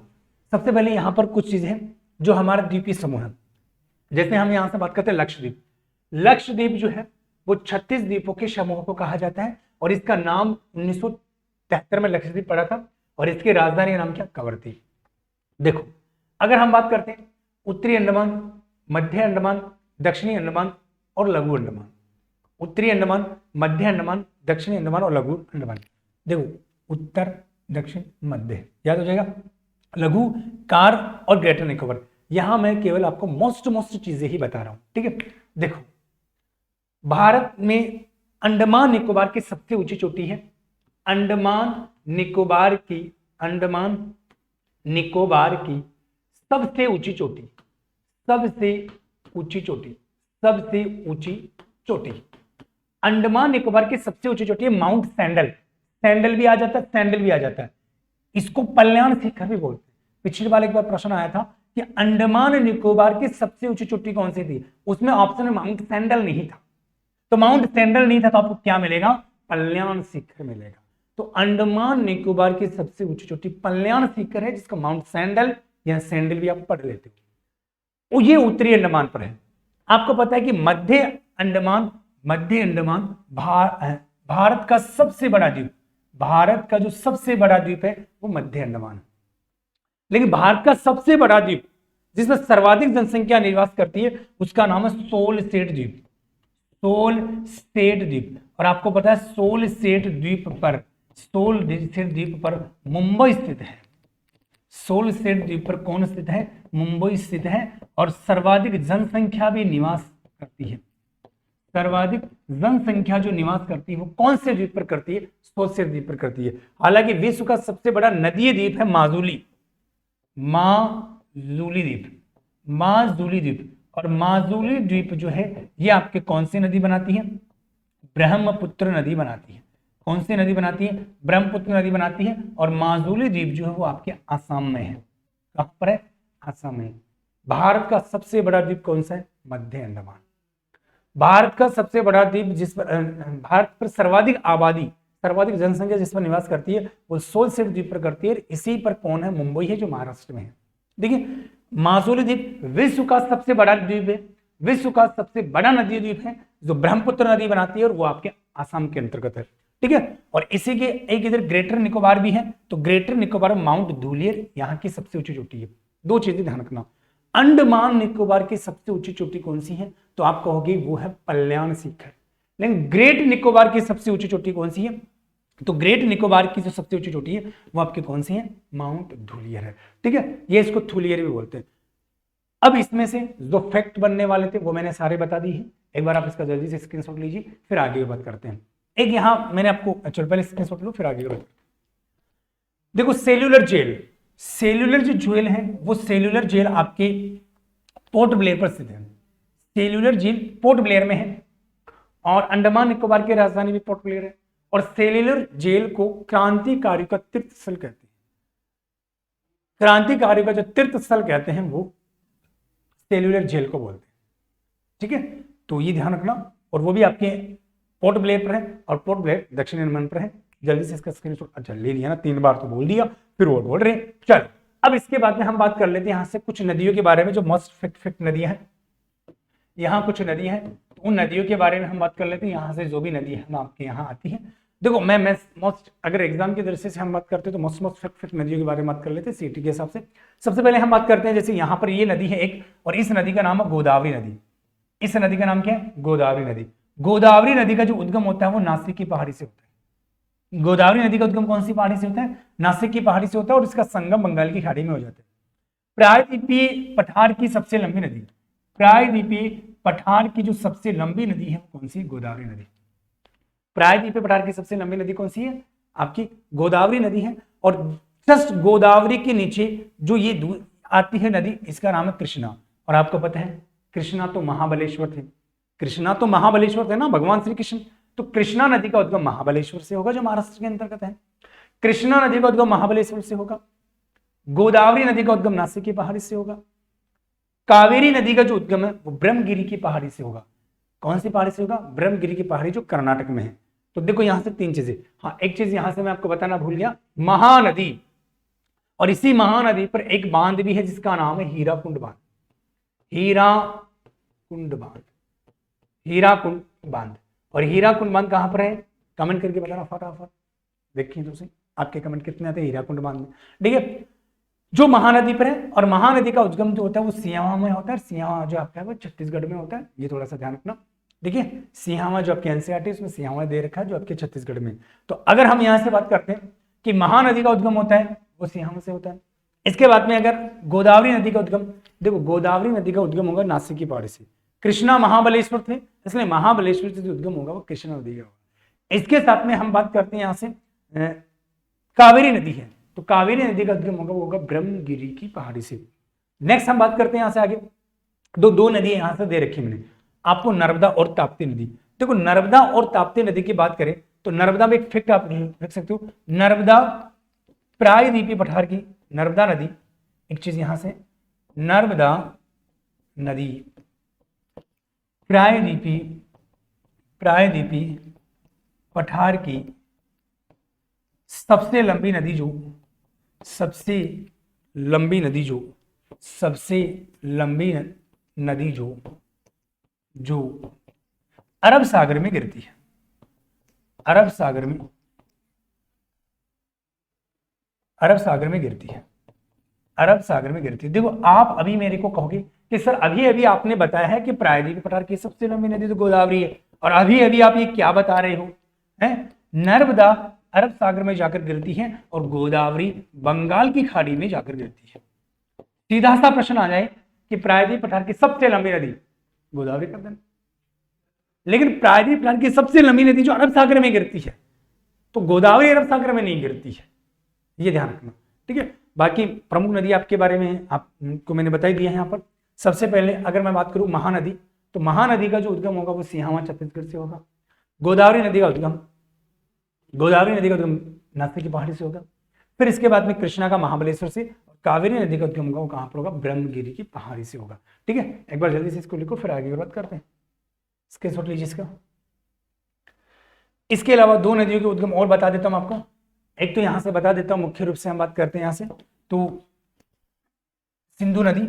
सबसे पहले यहां पर कुछ चीजें हैं जो हमारा द्वीपीय समूह है। जैसे हम यहां से बात करते हैं लक्षद्वीप। लक्षद्वीप जो है वो 36 द्वीपों के समूह को कहा जाता है, और इसका नाम 1973 में लक्षद्वीप पड़ा था, और इसकी राजधानी का नाम क्या? कवरत्ती। देखो अगर हम बात करते हैं उत्तरी अंडमान, मध्य अंडमान, दक्षिणी अंडमान और लघु अंडमान। उत्तरी अंडमान, मध्य अंडमान, दक्षिणी अंडमान और लघु अंडमान। देखो उत्तर, दक्षिण, मध्य, याद हो जाएगा। लघु, कार और ग्रेटर निकोबार। यहां मैं केवल आपको मोस्ट चीजें ही बता रहा हूं। ठीक है, देखो भारत में अंडमान निकोबार की सबसे ऊंची चोटी है, अंडमान निकोबार की, अंडमान निकोबार की सबसे ऊंची चोटी, सबसे ऊंची चोटी, सबसे ऊंची चोटी। अंडमान निकोबार की सबसे ऊंची चोटी है माउंट सैंडल। सैंडल भी आ जाता है, सैंडल भी आ जाता है। इसको कल्याण शिखर भी बोलते हैं। पिछली बार एक बार प्रश्न आया था कि अंडमान निकोबार की सबसे ऊंची चोटी कौन सी थी, उसमें ऑप्शन में माउंट सैंडल नहीं था। तो माउंट सैंडल नहीं था तो आपको क्या मिलेगा? कल्याण शिखर मिलेगा। तो अंडमान निकोबार की सबसे ऊंची चोटी कल्याण शिखर है, जिसका माउंट सैंडल या सैंडल भी आप पढ़ लेते हो। ये उत्तरी अंडमान पर है। आपको पता है कि मध्य अंडमान, मध्य अंडमान भारत का सबसे बड़ा द्वीप, भारत का जो सबसे बड़ा द्वीप है वो मध्य अंडमान है। लेकिन भारत का सबसे बड़ा द्वीप जिसमें सर्वाधिक जनसंख्या निवास करती है उसका नाम है सोल स्टेट द्वीप। सोल स्टेट द्वीप। और आपको पता है सोल स्टेट द्वीप पर मुंबई स्थित है। सोल स्टेट द्वीप पर कौन स्थित है? मुंबई स्थित है। और सर्वाधिक जनसंख्या भी निवास करती है। सर्वाधिक जनसंख्या जो निवास करती है वो कौन से द्वीप पर करती है? सोल स्टेट द्वीप पर करती है। हालांकि विश्व का सबसे बड़ा नदीय द्वीप है माजुली, माजुली द्वीप, माजुली द्वीप। और माजुली द्वीप जो है ये आपके कौन सी नदी बनाती है? ब्रह्मपुत्र नदी बनाती है। कौन सी नदी बनाती है? ब्रह्मपुत्र नदी बनाती है। और माजुली द्वीप जो है वो आपके आसाम में है। कहां पर है? आसाम में। भारत का सबसे बड़ा द्वीप कौन सा है? मध्य अंडमान। भारत का सबसे बड़ा द्वीप जिस पर भारत पर सर्वाधिक आबादी, सर्वाधिक जनसंख्या जिस पर निवास करती है वो सोल स्टेट द्वीप पर करती है। इसी पर कौन है? मुंबई है जो महाराष्ट्र में है। देखिए माजुली द्वीप विश्व का सबसे बड़ा द्वीप है, विश्व का सबसे बड़ा नदी द्वीप है जो ब्रह्मपुत्र नदी बनाती है और वो आपके आसाम के अंतर्गत है। ठीक है। और इसी के एक इधर ग्रेटर निकोबार भी है। तो ग्रेटर निकोबार माउंट धूलियर यहाँ की सबसे ऊंची चोटी है। दो चीजें ध्यान रखना, अंडमान निकोबार की सबसे ऊंची चोटी कौन सी है? तो आप कहोगे वो है कल्याण शिखर। लेकिन ग्रेट निकोबार की सबसे ऊंची चोटी कौन सी है? तो ग्रेट निकोबार की जो सबसे ऊंची चोटी है वो आपकी कौन सी है? माउंट धूलियर है। ठीक है, ये इसको थूलियर भी बोलते हैं। अब इसमें से जो फैक्ट बनने वाले थे वो मैंने सारे बता दी है। एक बार आप इसका जल्दी से स्क्रीनशॉट लीजिए, फिर आगे की बात करते हैं। एक यहां मैंने आपको, चलो पहले स्क्रीनशॉट लो फिर आगे की बात। देखो सेल्यूलर जेल, सेल्यूलर जो जेल है वो सेल्यूलर जेल आपके पोर्ट ब्लेयर पर स्थित है। सेल्यूलर जेल पोर्ट ब्लेयर में है और अंडमान निकोबार की राजधानी भी पोर्ट ब्लेयर है। और सेल्यूलर जेल को क्रांतिकारियों का तीर्थ स्थल कहते हैं। क्रांतिकारियों का जो तीर्थ स्थल कहते हैं वो सेल्यूलर जेल को बोलते हैं। ठीक है, तो ये ध्यान रखना। और वो भी आपके पोर्ट ब्लेयर पर है और पोर्ट ब्लेयर दक्षिण अंडमान पर है। जल्दी से इसका स्क्रीनशॉट, अच्छा ले लिया ना, 3 बार तो बोल दिया फिर वो बोल रहे हैं। चल अब इसके बाद में हम बात कर लेते हैं यहाँ से कुछ नदियों के बारे में जो मोस्ट फिट नदियां हैं। यहाँ कुछ नदियां हैं, तो उन नदियों के बारे में हम बात कर लेते हैं। यहाँ से जो भी नदी है ना आपके यहाँ आती है। देखो मैं मोस्ट, अगर एग्जाम की दृष्टि से हम बात करते हैं तो मोस्ट फिट नदियों के बारे में बात कर लेते हैं सीटी के हिसाब से। सबसे पहले हम बात करते हैं, जैसे यहाँ पर ये नदी है एक, और इस नदी का नाम है गोदावरी नदी। इस नदी का नाम क्या है? गोदावरी नदी। गोदावरी नदी का जो उद्गम होता है वो नासिक की पहाड़ी से होता है। गोदावरी नदी का उद्गम कौन सी पहाड़ी से होता है? नासिक की पहाड़ी से होता है और इसका संगम बंगाल की खाड़ी में हो जाता है। प्रायद्वीपीय पठार की सबसे लंबी नदी, प्रायद्वीपीय पठार की जो सबसे लंबी नदी है वो कौन सी? गोदावरी नदी। प्रायद्वीपीय पठार की सबसे लंबी नदी कौन सी है? आपकी गोदावरी नदी है। और जस्ट गोदावरी के नीचे जो ये आती है नदी, इसका नाम है कृष्णा। और आपको पता है कृष्णा तो महाबलेश्वर थे, कृष्णा तो महाबलेश्वर थे ना भगवान श्री कृष्ण। तो कृष्णा नदी का उद्गम महाबलेश्वर से होगा जो महाराष्ट्र के अंतर्गत है। कृष्णा नदी का उद्गम महाबलेश्वर से होगा। गोदावरी नदी का उद्गम नासिक की पहाड़ी से होगा। कावेरी नदी का जो उद्गम है वो ब्रह्मगिरी की पहाड़ी से होगा। कौन सी पहाड़ी से होगा? ब्रह्मगिरी की पहाड़ी जो कर्नाटक में है। तो देखो यहां से 3 चीजें। हाँ, एक चीज यहां से मैं आपको बताना भूल गया, महानदी। और इसी महानदी पर एक बांध भी है जिसका नाम है हीराकुंड बांध। हीराकुंड बांध, हीराकुंड बांध। और हीराकुंड बांध कहां पर है? कमेंट करके बताना फटाफट। देखिए दोस्तों आपके कमेंट कितने आते हैं हीराकुंड बांध में। ठीक है, जो महानदी पर है। और महानदी का उद्गम जो होता है वो सियावा में होता है। सियावा जो आपका है वो छत्तीसगढ़ में होता है। ये थोड़ा सा ध्यान रखना। देखिए सियावा जो आपके एनसीईआरटी उसमें सियावा दे रखा है जो आपके छत्तीसगढ़ में। तो अगर हम यहां से बात करते हैं कि महानदी का उद्गम होता है वो सियावा से होता है। इसके बाद में अगर गोदावरी नदी का उद्गम, देखो गोदावरी नदी का उद्गम होगा नासिक की पहाड़ी से। कृष्णा महाबलेश्वर थे इसलिए महाबलेश्वर से जो उद्गम होगा वो कृष्णा नदी का होगा। इसके साथ में हम बात करते हैं यहाँ से कावेरी नदी है, तो कावेरी नदी का उद्गम होगा वो होगा ब्रह्मगिरी की पहाड़ी से। नेक्स्ट हम बात करते हैं यहाँ से आगे, दो नदी यहाँ से दे रखी मैंने आपको, नर्मदा और ताप्ती नदी। देखो नर्मदा और ताप्ती नदी की बात करें तो नर्मदा में एक फैक्ट आप रख सकते हो, नर्मदा प्रायद्वीपीय पठार की नर्मदा नदी, एक चीज यहां से, नर्मदा नदी प्रायद्वीपीय पठार की सबसे लंबी नदी जो अरब सागर में गिरती है। अरब सागर में गिरती है। अरब सागर में गिरती है। देखो आप अभी मेरे को कहोगे कि सर अभी अभी आपने बताया है कि प्रायद्वीप पठार की सबसे लंबी नदी तो गोदावरी है, और अभी अभी आप ये क्या बता रहे हो, है नर्मदा अरब सागर में जाकर गिरती है और गोदावरी बंगाल की खाड़ी में जाकर गिरती है। सीधा सा प्रश्न आ जाए कि प्रायद्वीप पठार की सबसे लंबी नदी गोदावरी कर देना, लेकिन प्रायद्वीप पठार की सबसे लंबी नदी जो अरब सागर में गिरती है, तो गोदावरी अरब सागर में नहीं गिरती है, ये ध्यान रखना, ठीक है। बाकी प्रमुख नदी आपके बारे में आपको मैंने बता ही दिया है यहाँ पर। सबसे पहले अगर मैं बात करूं महानदी, तो महानदी का जो उद्गम होगा वो सिहावा छत्तीसगढ़ से होगा। गोदावरी नदी का उद्गम नासिक की पहाड़ी से होगा। फिर इसके बाद में कृष्णा का महाबलेश्वर से, कावेरी नदी का उद्गम होगा वो कहां पर होगा, ब्रह्मगिरी की पहाड़ी से होगा, ठीक है। एक बार जल्दी से इसको लिखो, फिर आगे की बात करते हैं। स्क्रीनशॉट लीजिए इसका। इसके अलावा दो नदियों के उद्गम और बता देता हूं आपको। एक तो यहां से बता देता हूं, मुख्य रूप से हम बात करते हैं यहां से, तो सिंधु नदी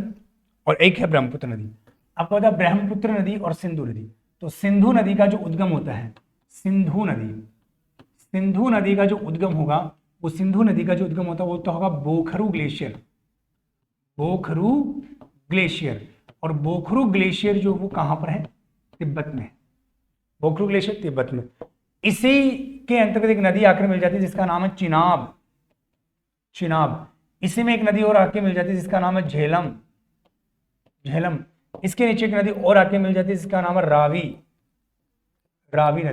और एक है ब्रह्मपुत्र नदी। आपको पता है ब्रह्मपुत्र नदी और सिंधु नदी, तो सिंधु नदी का जो उद्गम होता है, सिंधु नदी का जो उद्गम होगा वो सिंधु नदी का जो उद्गम होता है वो तो होगा बोखरू ग्लेशियर। और बोखरू ग्लेशियर जो वो कहां पर है, तिब्बत में। बोखरू ग्लेशियर तिब्बत में। इसी के अंतर्गत एक नदी आकर मिल जाती है जिसका नाम है चिनाब। इसी में एक नदी और आके मिल जाती है जिसका नाम है झेलम। इसके नीचे एक नदी और आके मिल जाती है जिसका नाम है रावी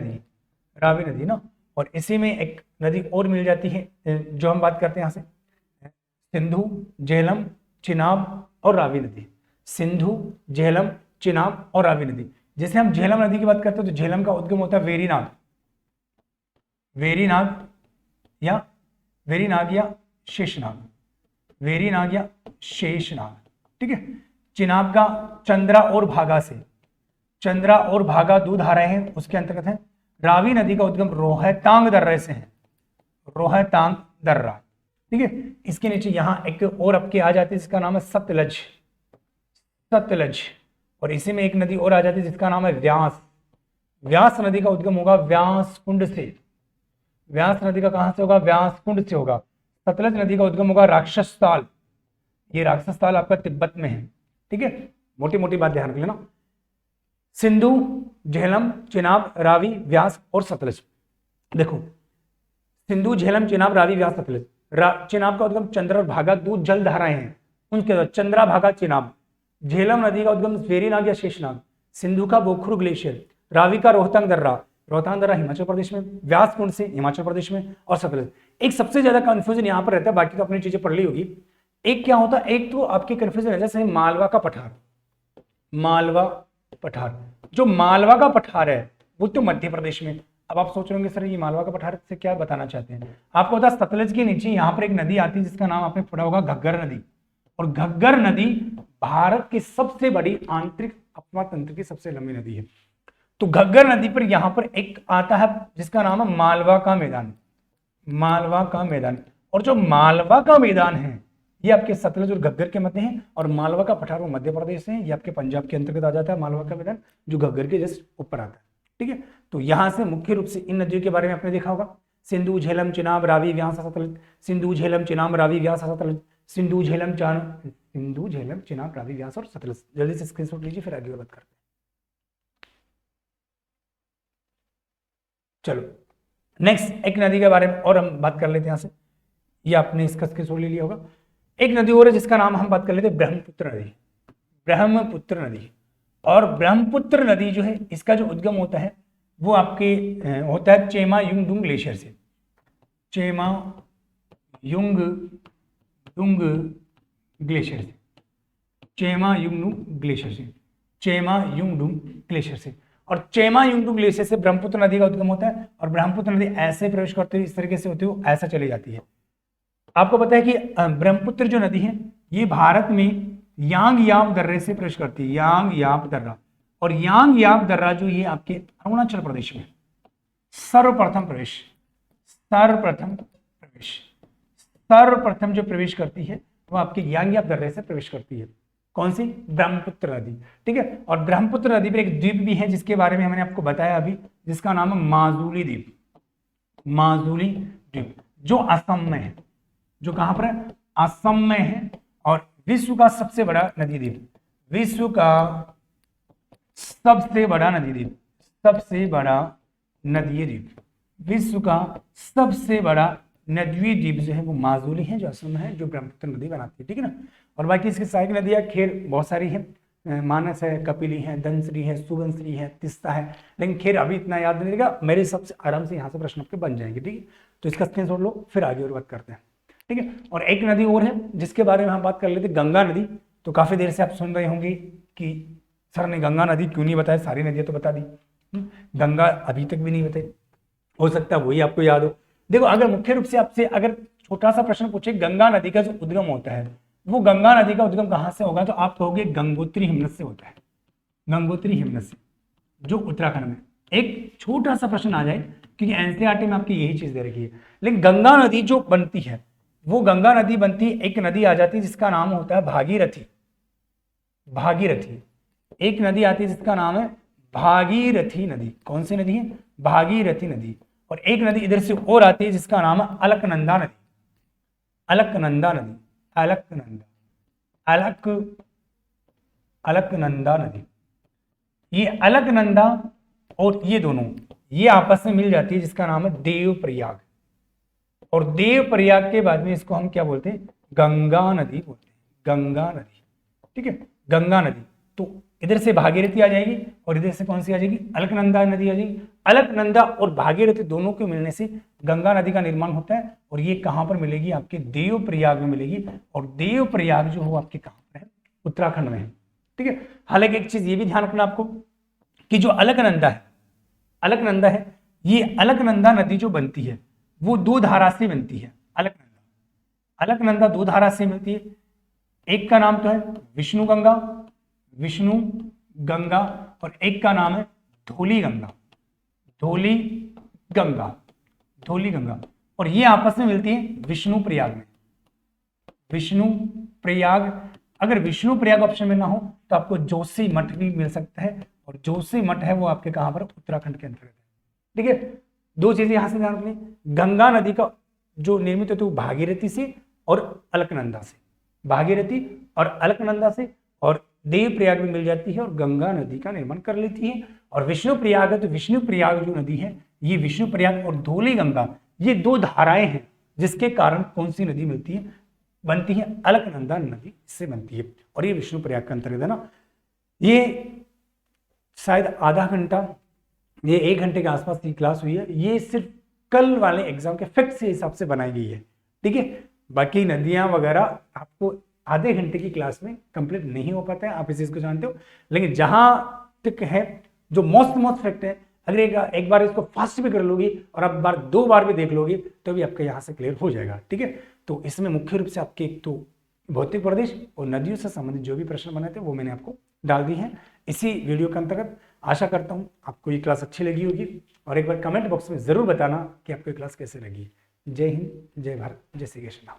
नदी ना। और इसी में एक नदी और मिल जाती है जो हम बात करते हैं यहाँ से, सिंधु, झेलम, चिनाब और रावी नदी। सिंधु, झेलम, चिनाब और रावी नदी। जैसे हम झेलम नदी की बात करते हैं तो झेलम का उद्गम होता है वेरीनाग या शेषनाग, ठीक है। चिनाब का चंद्रा और भागा दो धाराएं हैं उसके अंतर्गत है। रावी नदी का उद्गम रोहतांग दर्रे से है, ठीक है। इसके नीचे यहां एक और आपके आ जाती है जिसका नाम है सतलज। और इसी में एक नदी और आ जाती है जिसका नाम है व्यास नदी का उद्गम होगा व्यास कुंड से। व्यास नदी का कहां से होगा, व्यास कुंड से होगा। सतलज नदी का उद्गम होगा राक्षस ताल। ये राक्षस ताल आपका तिब्बत में है, ठीक है। मोटी मोटी बात ध्यान रख लेना। सिंधु, झेलम, चिनाब, रावी, व्यास और सतलज। देखो सिंधु, झेलम, चिनाब, रावी, व्यास, सतलज। चिनाब का उद्गम चंद्र और भागा दो जल धाराएं हैं, उनके बाद चंद्रा भागा चिनाब। झेलम नदी का उद्गम वेरीनाग या शेषनाग। सिंधु का बोखरू ग्लेशियर। रावी का रोहतांग दर्रा हिमाचल प्रदेश में, व्यास कुंड से हिमाचल प्रदेश में, और सतलज। एक सबसे ज्यादा कंफ्यूजन यहाँ पर रहता है, बाकी तो अपनी चीजें पढ़ ली होगी। एक क्या होता है, एक तो आपकी कंफ्यूजन है जैसे मालवा का पठार। जो मालवा का पठार है वो तो मध्य प्रदेश में। अब आप सोच रहे होंगे सर ये मालवा का पठार से क्या बताना चाहते हैं। आपको पता है सतलज के नीचे यहाँ पर एक नदी आती है जिसका नाम आपने पढ़ा होगा घग्गर नदी। और घग्गर नदी भारत की सबसे बड़ी आंतरिक अपना तंत्र की सबसे लंबी नदी है। तो घग्गर नदी पर यहां पर एक आता है जिसका नाम है मालवा का मैदान। और जो मालवा का मैदान है ये आपके सतलज और घग्गर के मध्य है, और मालवा का पठार वो मध्य प्रदेश से है। ये आपके पंजाब के अंतर्गत आ जाता है मालवा का मैदान, जो घग्गर के जस्ट ऊपर आता है, ठीक है। तो यहां से मुख्य रूप से इन नदियों के बारे में आपने देखा होगा, सिंधु, झेलम, चिनाब, रावी, व्यास, सतलज। सिंधु, झेलम, चिनाब, रावी, व्यास, सतलज। सिंधु, झेलम, चिनाब, रावी, व्यास और सतलज। जल्दी से स्क्रीनशॉट लीजिए, फिर आगे बात करते हैं। चलो नेक्स्ट एक नदी के बारे में और हम बात कर लेते हैं। यहां से ये आपने इसका स्क्रीनशॉट ले लिया होगा। एक नदी और है जिसका नाम हम बात कर लेते हैं ब्रह्मपुत्र नदी। और ब्रह्मपुत्र नदी जो है इसका जो उद्गम होता है वो आपके होता है चेमा युंगडुंग ग्लेशियर से। चेमा युंगडुंग ग्लेशियर से। और चेमा युंगडुंग ग्लेशियर से ब्रह्मपुत्र नदी का उद्गम होता है। और ब्रह्मपुत्र नदी ऐसे प्रवेश करते हुए इस तरीके से होती है, ऐसा चली जाती है। आपको पता है कि ब्रह्मपुत्र जो नदी है ये भारत में यांग याप दर्रे से प्रवेश करती है, यांग याप दर्रा। और यांग याप दर्रा जो ये आपके अरुणाचल प्रदेश में सर्वप्रथम जो प्रवेश करती है वो आपके यांग याप दर्रे से प्रवेश करती है। कौन सी? ब्रह्मपुत्र नदी, ठीक है। और ब्रह्मपुत्र नदी पर एक द्वीप भी है जिसके बारे में मैंने आपको बताया अभी, जिसका नाम है माजुली द्वीप, जो असम में है। जो कहां पर है? असम में है। और विश्व का सबसे बड़ा नदी द्वीप, विश्व का सबसे बड़ा नदी द्वीप, सबसे बड़ा नदी द्वीप, विश्व का सबसे बड़ा नदी द्वीप जो है वो माजुली है, जो असम में है, जो ब्रह्मपुत्र नदी बनाती है, ठीक है ना। और बाकी इसकी सहायक नदियाँ खैर बहुत सारी हैं, मानस है, कपिली है, धनश्री है, सुबनश्री है, तिस्ता है, लेकिन खैर अभी इतना याद नहीं रहेगा, मेरे हिसाब से आराम से यहाँ से प्रश्न आपके बन जाएंगे, ठीक है। तो इसका स्क्रीनशॉट लो, फिर आगे और बात करते हैं, ठीक है। और एक नदी और है जिसके बारे में हम बात कर लेते, गंगा नदी। तो काफी देर से आप सुन रहे होंगे कि सर ने गंगा नदी क्यों नहीं बताया, सारी नदियां तो बता दी, गंगा अभी तक भी नहीं बताई, हो सकता है वही आपको याद हो। देखो अगर मुख्य रूप से आपसे अगर छोटा सा प्रश्न पूछे गंगा नदी का जो उद्गम होता है, वो गंगा नदी का उद्गम कहाँ से होगा, तो आप कहोगे गंगोत्री हिमनद से होता है, गंगोत्री हिमनद से, जो उत्तराखंड में। एक छोटा सा प्रश्न आ जाए क्योंकि एनसीईआरटी में आपकी यही चीज दे रखी है, लेकिन गंगा नदी जो बनती है वो गंगा नदी बनती है, एक नदी आ जाती है जिसका नाम होता है भागीरथी, भागीरथी, एक नदी आती है जिसका नाम है भागीरथी नदी। कौन सी नदी है, भागीरथी नदी। और एक नदी इधर से और आती है जिसका नाम है अलकनंदा नदी, अलकनंदा नदी, अलकनंदा, अलकनंदा नदी। ये अलकनंदा और ये दोनों ये आपस में मिल जाती है जिसका नाम है देवप्रयाग, और देवप्रयाग के बाद में इसको हम क्या बोलते हैं, गंगा नदी बोलते हैं, गंगा नदी, ठीक है, गंगा नदी। तो इधर से भागीरथी आ जाएगी और इधर से कौन सी आ जाएगी, अलकनंदा नदी आ जाएगी। अलकनंदा और भागीरथी दोनों के मिलने से गंगा नदी का निर्माण होता है, और ये कहां पर मिलेगी, आपके देवप्रयाग में मिलेगी। और देवप्रयाग जो हो आपके कहां पर है, उत्तराखंड में है, ठीक है। हालांकि एक चीज ये भी ध्यान रखना आपको कि जो अलकनंदा है, अलकनंदा है, ये अलकनंदा नदी जो बनती है वो दो धारा से बनती है। अलकनंदा, अलकनंदा दो धारा से मिलती है, एक का नाम तो है विष्णु गंगा, विष्णु गंगा, और एक का नाम है धौली गंगा, धौली गंगा, धौली गंगा। और ये आपस में मिलती है विष्णु प्रयाग में, विष्णु प्रयाग। अगर विष्णु प्रयाग ऑप्शन में ना हो तो आपको जोशी मठ भी मिल सकता है, और जोशी मठ है वो आपके कहां पर, उत्तराखंड के अंतर्गत, ठीक है। दो चीजें यहां से ध्यान रखनी, गंगा नदी का जो निर्मित होती है वो भागीरथी से और अलकनंदा से, भागीरथी और अलकनंदा से, और देवप्रयाग में मिल जाती है और गंगा नदी का निर्माण कर लेती है। और विष्णु प्रयाग है तो विष्णु प्रयाग जो नदी है, ये विष्णु प्रयाग और धौली गंगा, ये दो धाराएं हैं जिसके कारण कौन सी नदी मिलती है, बनती है अलकनंदा नदी, इससे बनती है। और ये विष्णु प्रयाग का अंतर्गत है ना। ये शायद आधा घंटा, ये 1 घंटे के आसपास की क्लास हुई है, ये सिर्फ कल वाले एग्जाम के फैक्ट से हिसाब से बनाई गई है, ठीक है। बाकी नदियां वगैरह आपको आधे घंटे की क्लास में कंप्लीट नहीं हो पाता है, आप इस चीज को जानते हो। लेकिन जहां तक है जो मोस्ट फैक्ट है, अगर एक बार इसको फास्ट भी कर लोगी और आप बार 2 बार भी देख लोगे तो भी आपका यहाँ से क्लियर हो जाएगा, ठीक है। तो इसमें मुख्य रूप से आपके एक तो भौतिक प्रदेश और नदियों से संबंधित जो भी प्रश्न बने थे वो मैंने आपको डाल दी है इसी वीडियो के अंतर्गत। आशा करता हूँ आपको ये क्लास अच्छी लगी होगी, और एक बार कमेंट बॉक्स में जरूर बताना कि आपको ये क्लास कैसे लगी। जय हिंद, जय भारत, जय श्री कृष्ण।